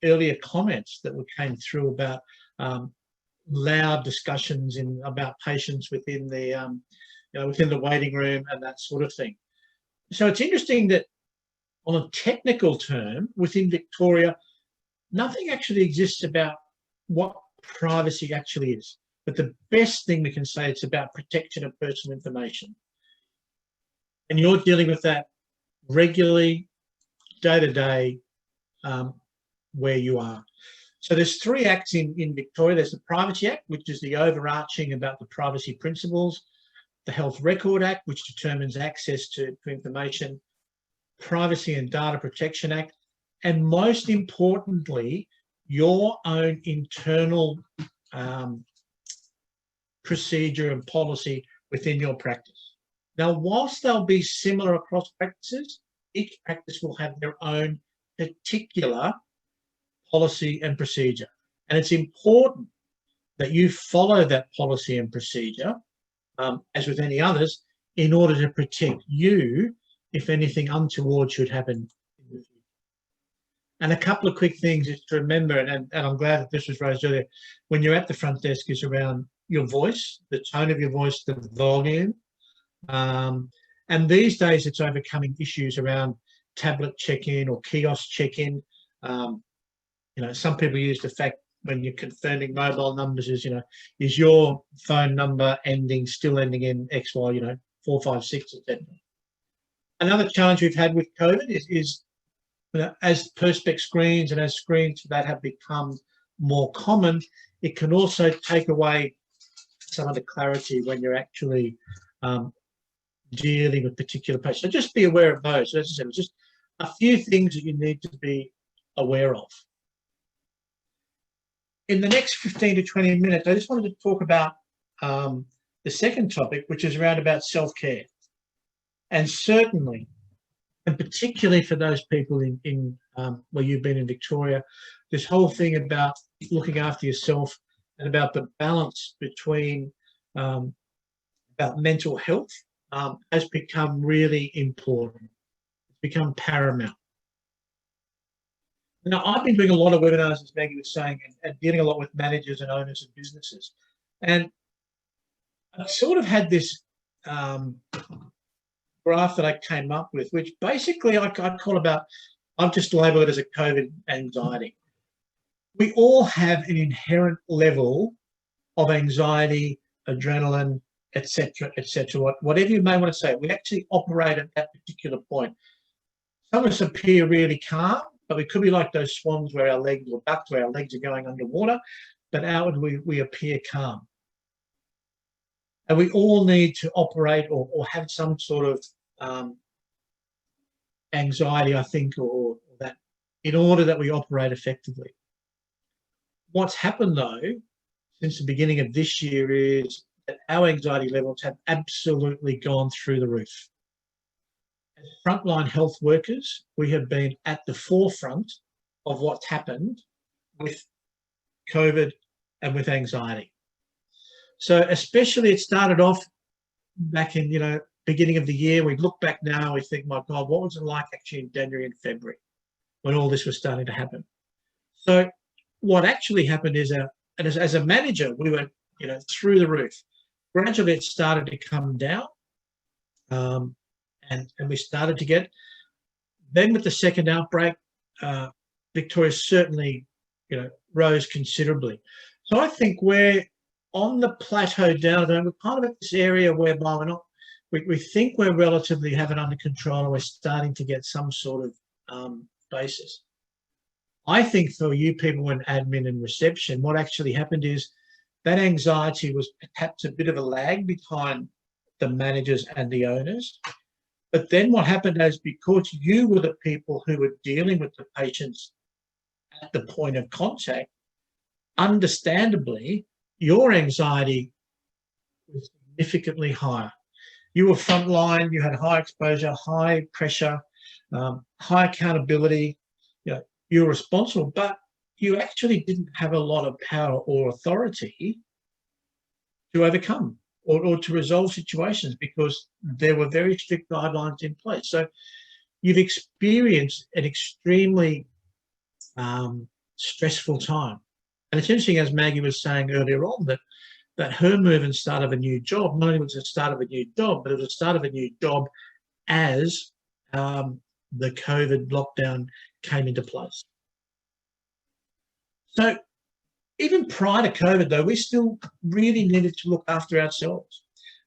earlier comments that came through about loud discussions about patients within the within the waiting room and that sort of thing. So it's interesting that on a technical term within Victoria, nothing actually exists about what privacy actually is. But the best thing we can say, it's about protection of personal information. And you're dealing with that regularly, day to day, where you are. So there's 3 acts in Victoria. There's the Privacy Act, which is the overarching about the privacy principles, the Health Record Act, which determines access to information, Privacy and Data Protection Act, and most importantly, your own internal procedure and policy within your practice. Now, whilst they'll be similar across practices, each practice will have their own particular policy and procedure. And it's important that you follow that policy and procedure, as with any others, in order to protect you if anything untoward should happen in the future. And a couple of quick things is to remember, and I'm glad that this was raised earlier, when you're at the front desk, is around your voice, the tone of your voice, the volume. And these days it's overcoming issues around tablet check-in or kiosk check-in. Some people use the fact when you're confirming mobile numbers is your phone number still ending in XY, 456, etc. Another challenge we've had with COVID is as Perspex screens and as screens that have become more common, it can also take away some of the clarity when you're actually dealing with particular patients. So just be aware of those. So as I said, it's just a few things that you need to be aware of. In the next 15 to 20 minutes, I just wanted to talk about the second topic, which is around about self-care. And certainly, and particularly for those people in where you've been in Victoria, this whole thing about looking after yourself and about the balance between about mental health has become really important. It's become paramount. Now, I've been doing a lot of webinars, as Maggie was saying, and dealing a lot with managers and owners of businesses. And I've sort of had this graph that I came up with, which basically I've just labelled it as a COVID anxiety. We all have an inherent level of anxiety, adrenaline, etc., whatever you may want to say. We actually operate at that particular point. Some of us appear really calm, but we could be like those swans where our legs or ducks where our legs are going underwater, but outwardly we appear calm. And we all need to operate or have some sort of anxiety, I think, or that in order that we operate effectively. What's happened, though, since the beginning of this year is that our anxiety levels have absolutely gone through the roof. As frontline health workers, we have been at the forefront of what's happened with COVID and with anxiety. So especially it started off back in, beginning of the year. We look back now, we think, my God, what was it like actually in January and February when all this was starting to happen? So what actually happened is, as a manager, we were, through the roof. Gradually, it started to come down, and we started to get. Then with the second outbreak, Victoria certainly, rose considerably. So I think we're on the plateau down there. We're kind of at this area whereby we're not. We think we're relatively have it under control, and we're starting to get some sort of basis. I think for you people in admin and reception, what actually happened is that anxiety was perhaps a bit of a lag behind the managers and the owners. But then what happened is, because you were the people who were dealing with the patients at the point of contact, understandably, your anxiety was significantly higher. You were frontline, you had high exposure, high pressure, high accountability. You know, you were responsible, but you actually didn't have a lot of power or authority to overcome or to resolve situations because there were very strict guidelines in place. So you've experienced an extremely stressful time. And it's interesting, as Maggie was saying earlier on, that her move and start of a new job, not only was it the start of a new job, but it was the start of a new job as the COVID lockdown came into place. So even prior to COVID, though, we still really needed to look after ourselves.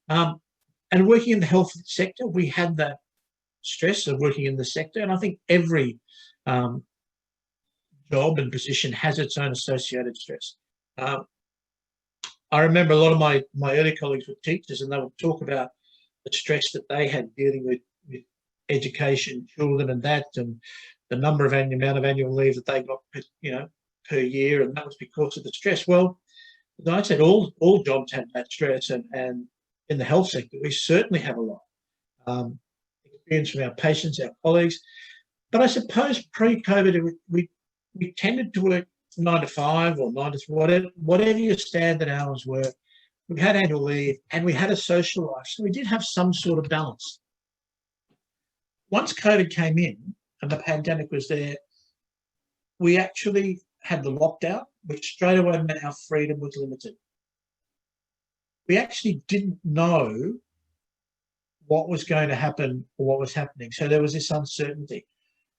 And working in the health sector, we had that stress of working in the sector. And I think every job and position has its own associated stress. I remember a lot of my early colleagues were teachers, and they would talk about the stress that they had dealing with education, children, and that, and the amount of annual leave that they got, per year, and that was because of the stress. Well, as I said, all jobs have that stress, and in the health sector, we certainly have a lot experience from our patients, our colleagues. But I suppose pre-COVID, we tended to work 9 to 5 or 9 to 3, whatever your standard hours were. We had annual leave and we had a social life, so we did have some sort of balance. Once COVID came in and the pandemic was there, we actually had the lockdown, which straight away meant our freedom was limited. We actually didn't know what was going to happen or what was happening, so there was this uncertainty.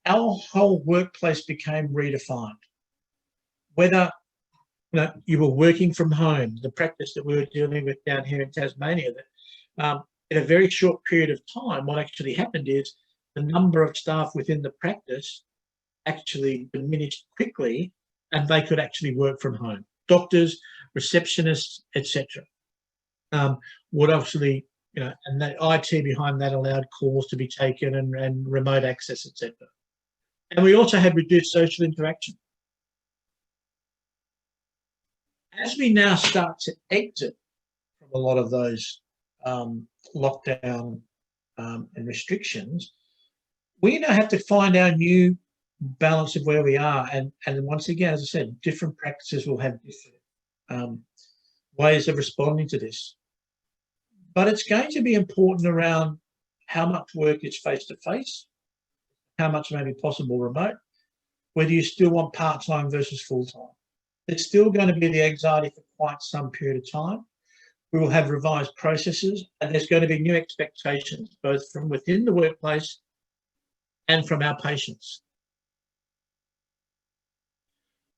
Our whole workplace became redefined. Whether you were working from home, the practice that we were dealing with down here in Tasmania, that in a very short period of time, what actually happened is the number of staff within the practice actually diminished quickly, and they could actually work from home. Doctors, receptionists, etc. Would obviously, and the IT behind that allowed calls to be taken and remote access, etc. And we also had reduced social interaction. As we now start to exit from a lot of those lockdown and restrictions, we now have to find our new balance of where we are. And once again, as I said, different practices will have different ways of responding to this. But it's going to be important around how much work is face-to-face, how much may be possible remote, whether you still want part-time versus full-time. There's still going to be the anxiety for quite some period of time. We will have revised processes, and there's going to be new expectations, both from within the workplace and from our patients.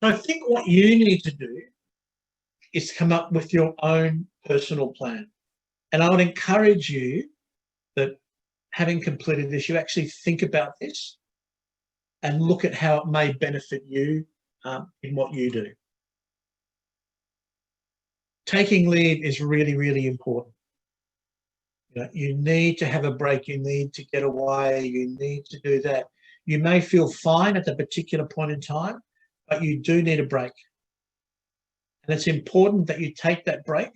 So I think what you need to do is come up with your own personal plan. And I would encourage you that, having completed this, you actually think about this and look at how it may benefit you in what you do. Taking leave is really, really important. You need to have a break. You need to get away. You need to do that. You may feel fine at the particular point in time, but you do need a break. And it's important that you take that break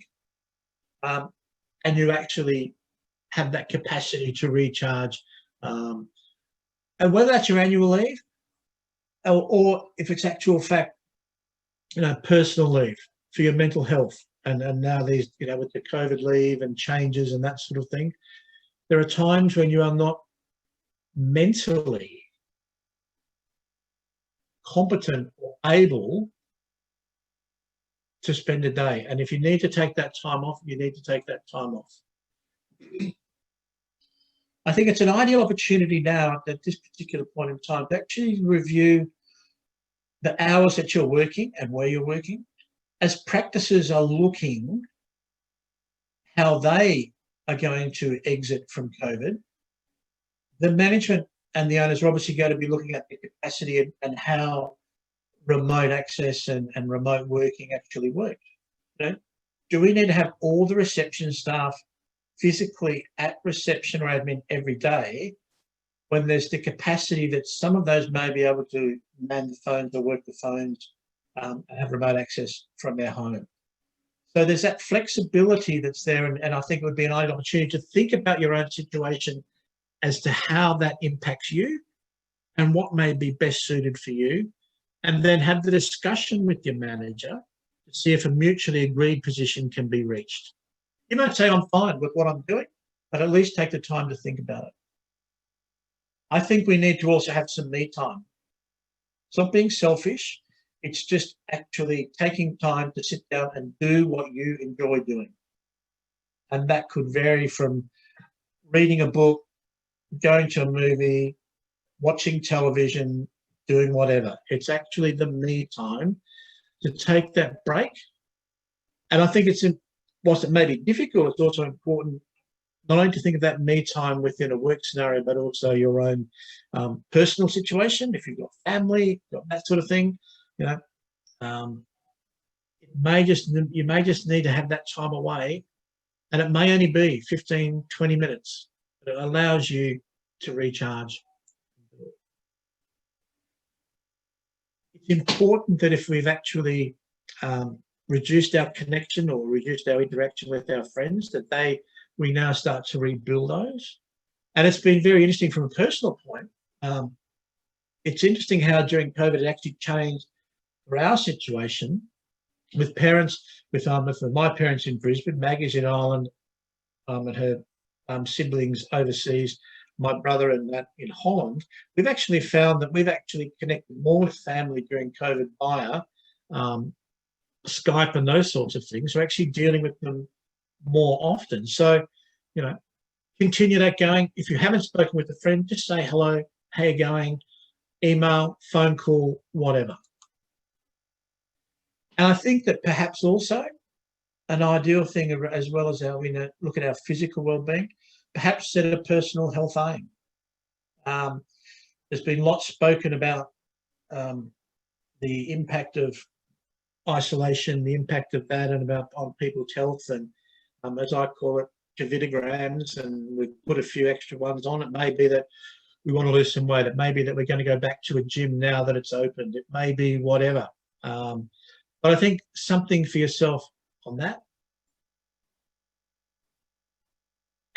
and you actually have that capacity to recharge. And whether that's your annual leave or if it's actual fact, personal leave for your mental health. And now these, with the COVID leave and changes and that sort of thing, there are times when you are not mentally competent or able to spend a day. And if you need to take that time off, you need to take that time off. I think it's an ideal opportunity now at this particular point in time to actually review the hours that you're working and where you're working. As practices are looking how they are going to exit from COVID, the management and the owners are obviously going to be looking at the capacity and how remote access and remote working actually works. Do we need to have all the reception staff physically at reception or admin every day when there's the capacity that some of those may be able to man the phones or work the phones and have remote access from their home? So there's that flexibility that's there, and I think it would be an ideal opportunity to think about your own situation as to how that impacts you and what may be best suited for you, and then have the discussion with your manager to see if a mutually agreed position can be reached. You might say, I'm fine with what I'm doing, but at least take the time to think about it. I think we need to also have some me time. It's not being selfish. It's just actually taking time to sit down and do what you enjoy doing. And that could vary from reading a book, going to a movie, watching television, doing whatever. It's actually the me time to take that break. And I think whilst it may be difficult, it's also important not only to think of that me time within a work scenario, but also your own personal situation. If you've got family, got that sort of thing, you know, you may just need to have that time away, and it may only be 15, 20 minutes, but it allows you to recharge. It's important that if we've actually reduced our connection or reduced our interaction with our friends, that we now start to rebuild those. And it's been very interesting from a personal point. It's interesting how during COVID it actually changed for our situation with parents, with my parents in Brisbane, Maggie's in Ireland, and her siblings overseas, my brother and that in Holland. We've actually found that we've actually connected more with family during COVID via Skype and those sorts of things. We're actually dealing with them more often. So, you know, continue that going. If you haven't spoken with a friend, just say hello, how you going, email, phone call, whatever. And I think that perhaps also an ideal thing, as well as look at our physical well-being, perhaps set a personal health aim. There's been lots spoken about the impact of isolation, the impact of that, and on people's health, and as I call it, covidograms, and we've put a few extra ones on. It may be that we want to lose some weight. It may be that we're going to go back to a gym now that it's opened. It may be whatever. But I think something for yourself on that.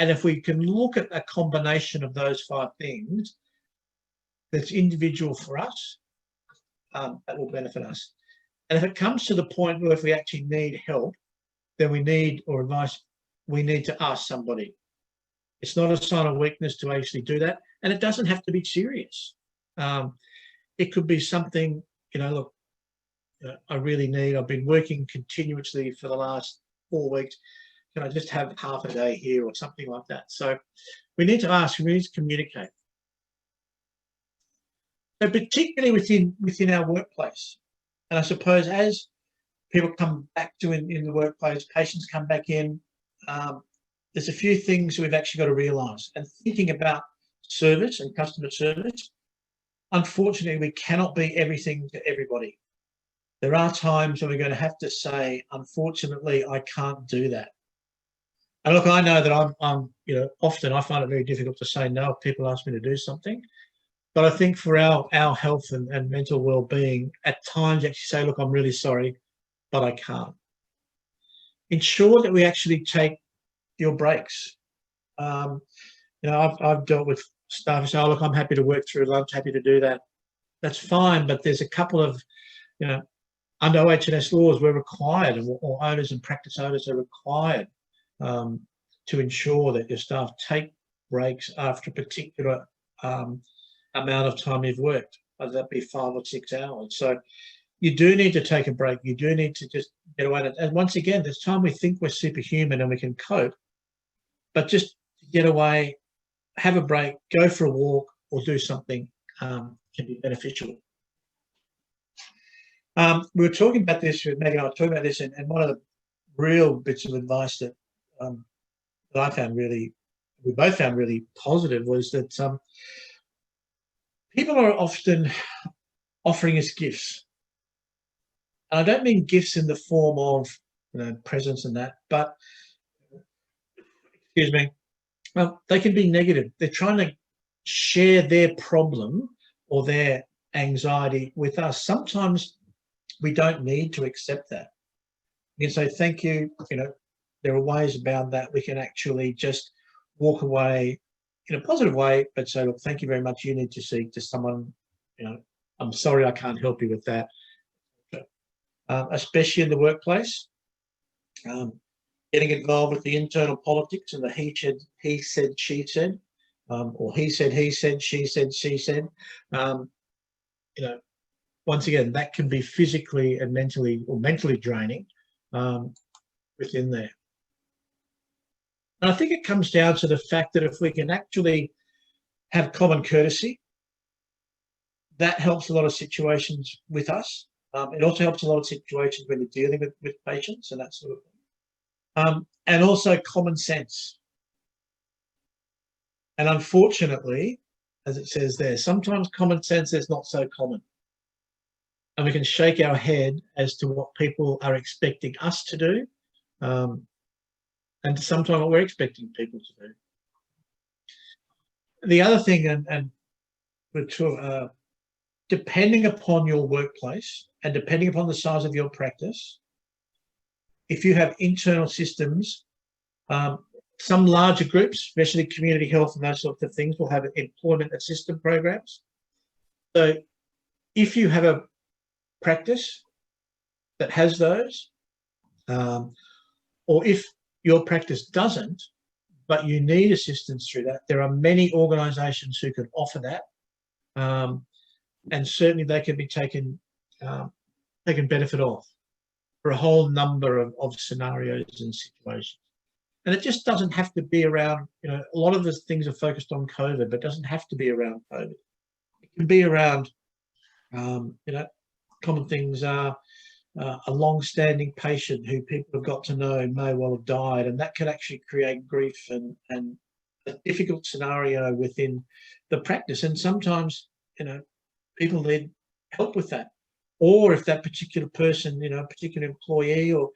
And if we can look at a combination of those 5 things that's individual for us, that will benefit us. And if it comes to the point where if we actually need help, then we need to ask somebody. It's not a sign of weakness to actually do that. And it doesn't have to be serious. It could be something, look, I've been working continuously for the last 4 weeks. Can I just have half a day here or something like that? So we need to ask, we need to communicate. So particularly within our workplace, and I suppose as people come back to in the workplace, patients come back in, there's a few things we've actually got to realise. And thinking about service and customer service, unfortunately, we cannot be everything to everybody. There are times when we're going to have to say, unfortunately, I can't do that. And look, I know that I'm often I find it very difficult to say no if people ask me to do something. But I think for our health and mental well-being, at times actually say, look, I'm really sorry, but I can't. Ensure that we actually take your breaks. I've dealt with staff who say, oh, look, I'm happy to work through lunch, happy to do that. That's fine, but there's a couple of, under OH&S laws, we're required, or owners and practice owners are required to ensure that your staff take breaks after a particular amount of time you've worked, whether that be 5 or 6 hours. So you do need to take a break. You do need to just get away. And once again, there's time we think we're superhuman and we can cope, but just get away, have a break, go for a walk or do something can be beneficial. We were talking about this with Meg, and I was talking about this, and one of the real bits of advice that I found we both found really positive was that people are often offering us gifts. And I don't mean gifts in the form of presents and that, but well, they can be negative. They're trying to share their problem or their anxiety with us. Sometimes we don't need to accept that. You can say, thank you. You know, there are ways about that. We can actually just walk away in a positive way, but say, look, thank you very much. You need to speak to someone, you know, I'm sorry, I can't help you with that. Especially in the workplace, getting involved with the internal politics and the he said, she said, or he said, she said, she said. You know, once again, that can be physically and mentally draining within there. And I think it comes down to the fact that if we can actually have common courtesy, that helps a lot of situations with us. It also helps a lot of situations when you're dealing with patients and that sort of thing. And also common sense. And unfortunately, as it says there, sometimes common sense is not so common. And we can shake our head as to what people are expecting us to do, and sometimes what we're expecting people to do. The other thing, and depending upon your workplace and depending upon the size of your practice, if you have internal systems, some larger groups, especially community health and those sorts of things, will have employment assistance programs. So if you have a practice that has those, or if your practice doesn't, but you need assistance through that, there are many organisations who can offer that, and certainly they can be taken benefit of for a whole number of scenarios and situations. And it just doesn't have to be around, you know, a lot of the things are focused on COVID, but it doesn't have to be around COVID. It can be around, you know, common things are a long-standing patient who people have got to know may well have died, and that can actually create grief and a difficult scenario within the practice. And sometimes, you know, people need help with that. Or if that particular person, you know, a particular employee or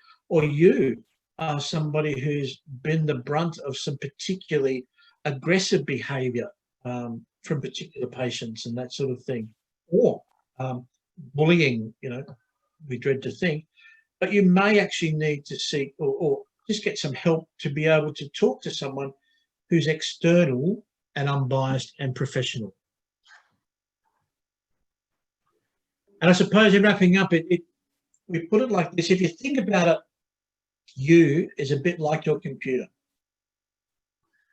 you are somebody who's been the brunt of some particularly aggressive behaviour from particular patients and that sort of thing, or bullying, you know, we dread to think, but you may actually need to seek or just get some help to be able to talk to someone who's external and unbiased and professional. And I suppose in wrapping up, we put it like this: if you think about it, you is a bit like your computer.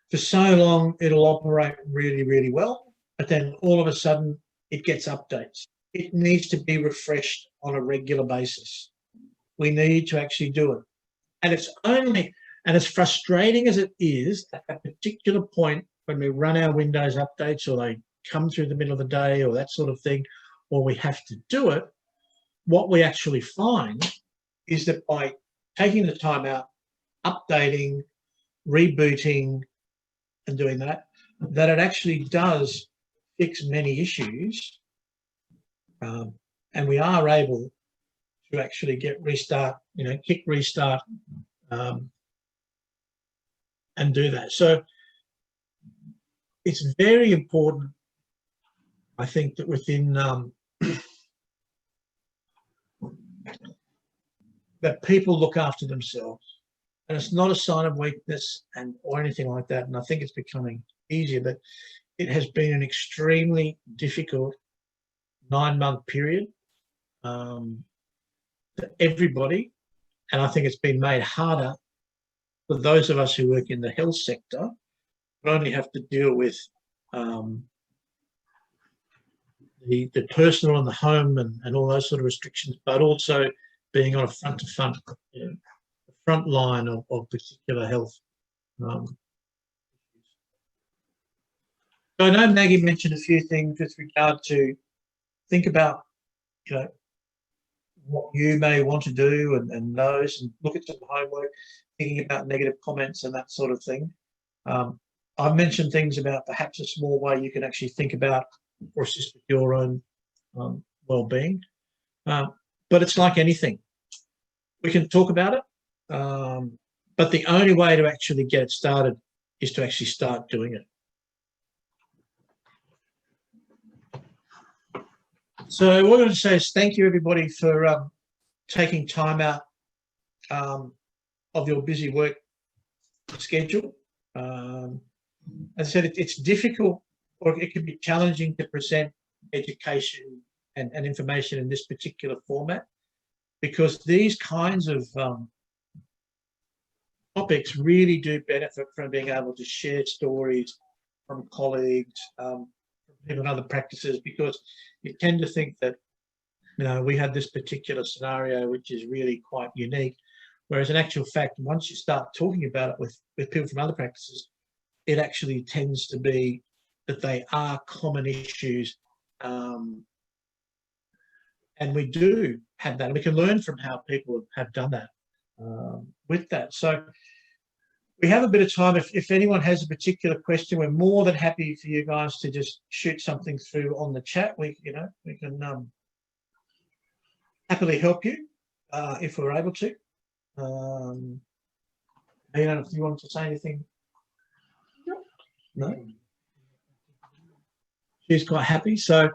For so long, it'll operate really, really well, but then all of a sudden it gets updates. It needs to be refreshed on a regular basis. We need to actually do it. And it's only, and as frustrating as it is at that particular point when we run our Windows updates or they come through the middle of the day or that sort of thing, or we have to do it, what we actually find is that by taking the time out, updating, rebooting, and doing that, that it actually does fix many issues. And we are able to actually get restart, you know, kick restart and do that. So it's very important, I think, that within that people look after themselves. And it's not a sign of weakness or anything like that. And I think it's becoming easier, but it has been an extremely difficult 9-month period for everybody. And I think it's been made harder for those of us who work in the health sector, not only have to deal with the personal and the home and all those sort of restrictions, but also being on a front-to-front, you know, front line of particular health. So I know Maggie mentioned a few things with regard to think about, you know, what you may want to do and those, and look at some homework, thinking about negative comments and that sort of thing. I've mentioned things about perhaps a small way you can actually think about or assist with your own well-being. But it's like anything. We can talk about it, but the only way to actually get it started is to actually start doing it. So what I'm going to say is thank you, everybody, for taking time out of your busy work schedule. As I said, it's difficult, or it can be challenging to present education and information in this particular format, because these kinds of topics really do benefit from being able to share stories from colleagues, from people in other practices, because you tend to think that, you know, we had this particular scenario which is really quite unique, whereas in actual fact, once you start talking about it with people from other practices, it actually tends to be that they are common issues, and we do have that, and we can learn from how people have done that with that. So we have a bit of time. If anyone has a particular question, we're more than happy for you guys to just shoot something through on the chat. We can happily help you if we're able to. If you want to say anything. No. She's quite happy. So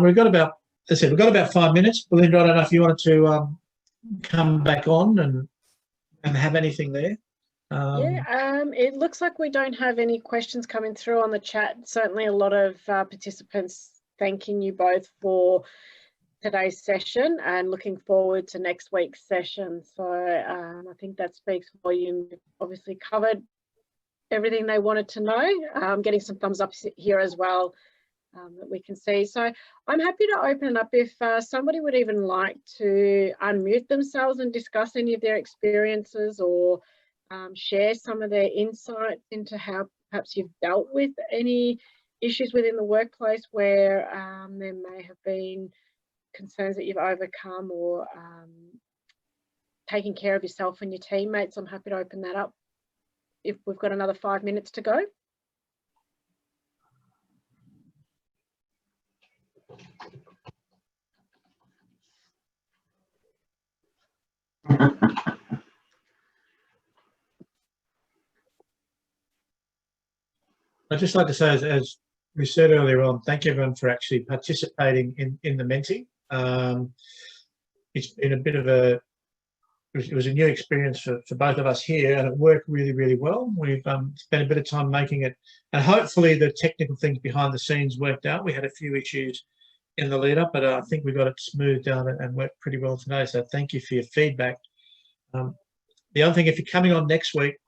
we've got about, as I said, we've got about 5 minutes. Belinda, I don't know if you wanted to come back on and have anything there.
It looks like we don't have any questions coming through on the chat. Certainly a lot of participants thanking you both for today's session and looking forward to next week's session. So I think that speaks volume. Obviously covered everything they wanted to know. Getting some thumbs up here as well that we can see. So I'm happy to open it up if somebody would even like to unmute themselves and discuss any of their experiences, or share some of their insights into how perhaps you've dealt with any issues within the workplace where there may have been concerns that you've overcome, or taking care of yourself and your teammates. I'm happy to open that up if we've got another 5 minutes to go.
I'd just like to say, as we said earlier on, thank everyone for actually participating in the Menti. It's been a bit of it was a new experience for both of us here, and it worked really, really well. We've spent a bit of time making it, and hopefully the technical things behind the scenes worked out. We had a few issues in the lead up, but I think we got it smoothed out and worked pretty well today. So thank you for your feedback. The other thing, if you're coming on next week,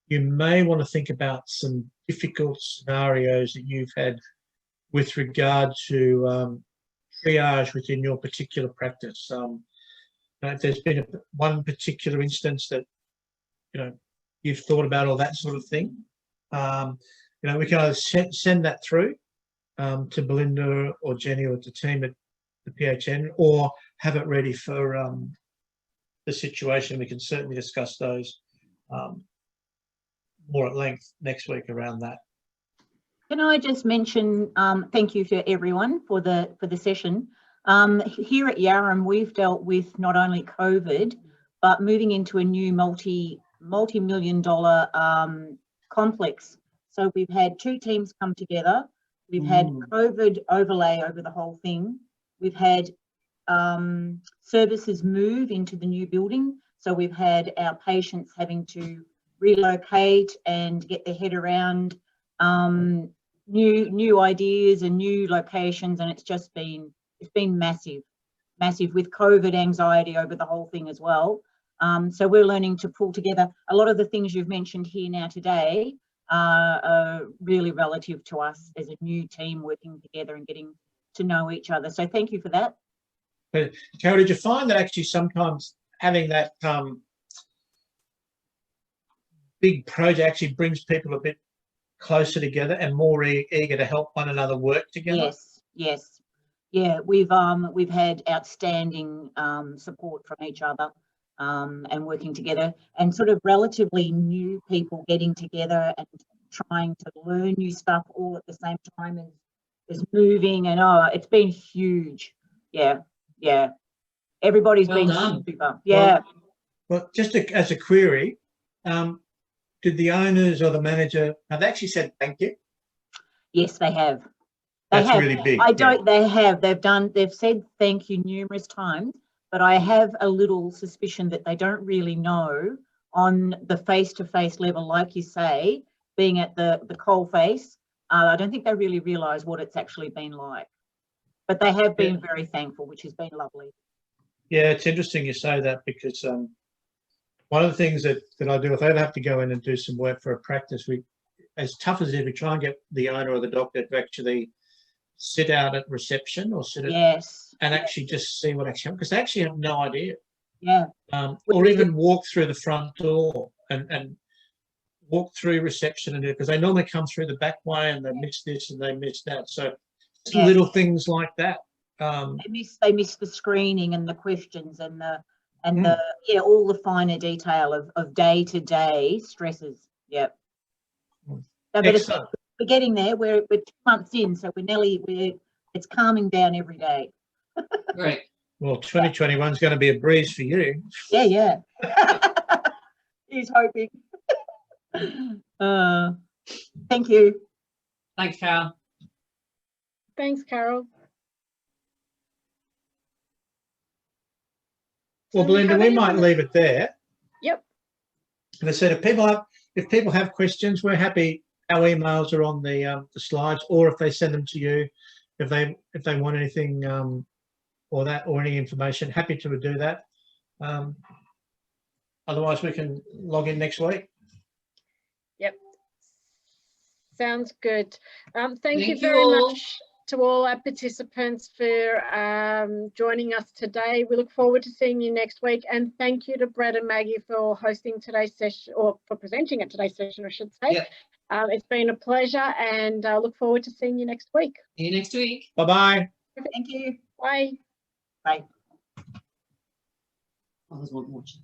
you may want to think about some difficult scenarios that you've had with regard to triage within your particular practice. If there's been one particular instance that you've thought about, or that sort of thing, we can either send that through to Belinda or Jenny or the team at the PHN, or have it ready for the situation. We can certainly discuss those more at length next week around that.
Can I just mention thank you to everyone for the session. Here at Yarram, we've dealt with not only COVID, but moving into a new multi-million-dollar complex. So we've had 2 teams come together. We've had COVID overlay over the whole thing. We've had services move into the new building. So we've had our patients having to relocate and get their head around new ideas and new locations, and it's been massive with COVID anxiety over the whole thing as well. So we're learning to pull together. A lot of the things you've mentioned here now today are really relative to us as a new team working together and getting to know each other. So thank you for that.
But Carol, did you find that actually sometimes having that big project actually brings people a bit closer together and more eager to help one another work together?
Yes. Yeah, we've had outstanding support from each other and working together, and sort of relatively new people getting together and trying to learn new stuff all at the same time as moving, and it's been huge. Yeah. Everybody's been super. Yeah.
Well, just as a query, did the owners or the manager have they actually said thank you?
Yes, they have.
That's really big.
They have. They've said thank you numerous times, but I have a little suspicion that they don't really know on the face-to-face level, like you say, being at the coalface. I don't think they really realise what it's actually been like. But they have been very thankful, which has been lovely.
Yeah, it's interesting you say that, because one of the things that I do, if I ever have to go in and do some work for a practice, as tough as it is, we try and get the owner or the doctor to actually sit out at reception or sit at, and actually just see what actually happens, because they actually have no idea.
Yeah.
Or even walk through the front door and walk through reception, and because they normally come through the back way and they miss this and they miss that. So little things like that.
They miss the screening and the questions and the all the finer detail of day-to-day stresses. Yep. So, but we're getting there. We're 2 months in, so it's calming down every day.
Great.
Well, 2021 is going to be a breeze for you.
Yeah. He's hoping. Thank you.
Thanks, Carol.
Thanks, Carol.
Well, Belinda, we might leave it there.
Yep.
And I said, if people have questions, we're happy. Our emails are on the slides, or if they send them to you, if they want anything or any information, happy to do that. Otherwise, we can log in next week.
Yep. Sounds good. Thank you very much to all our participants for joining us today. We look forward to seeing you next week. And thank you to Brett and Maggie for hosting today's session, or for presenting at today's session, I should say.
Yep.
It's been a pleasure, and I look forward to seeing you next week.
See you next week.
Bye-bye.
Thank you.
Bye.
Bye.
I was watching.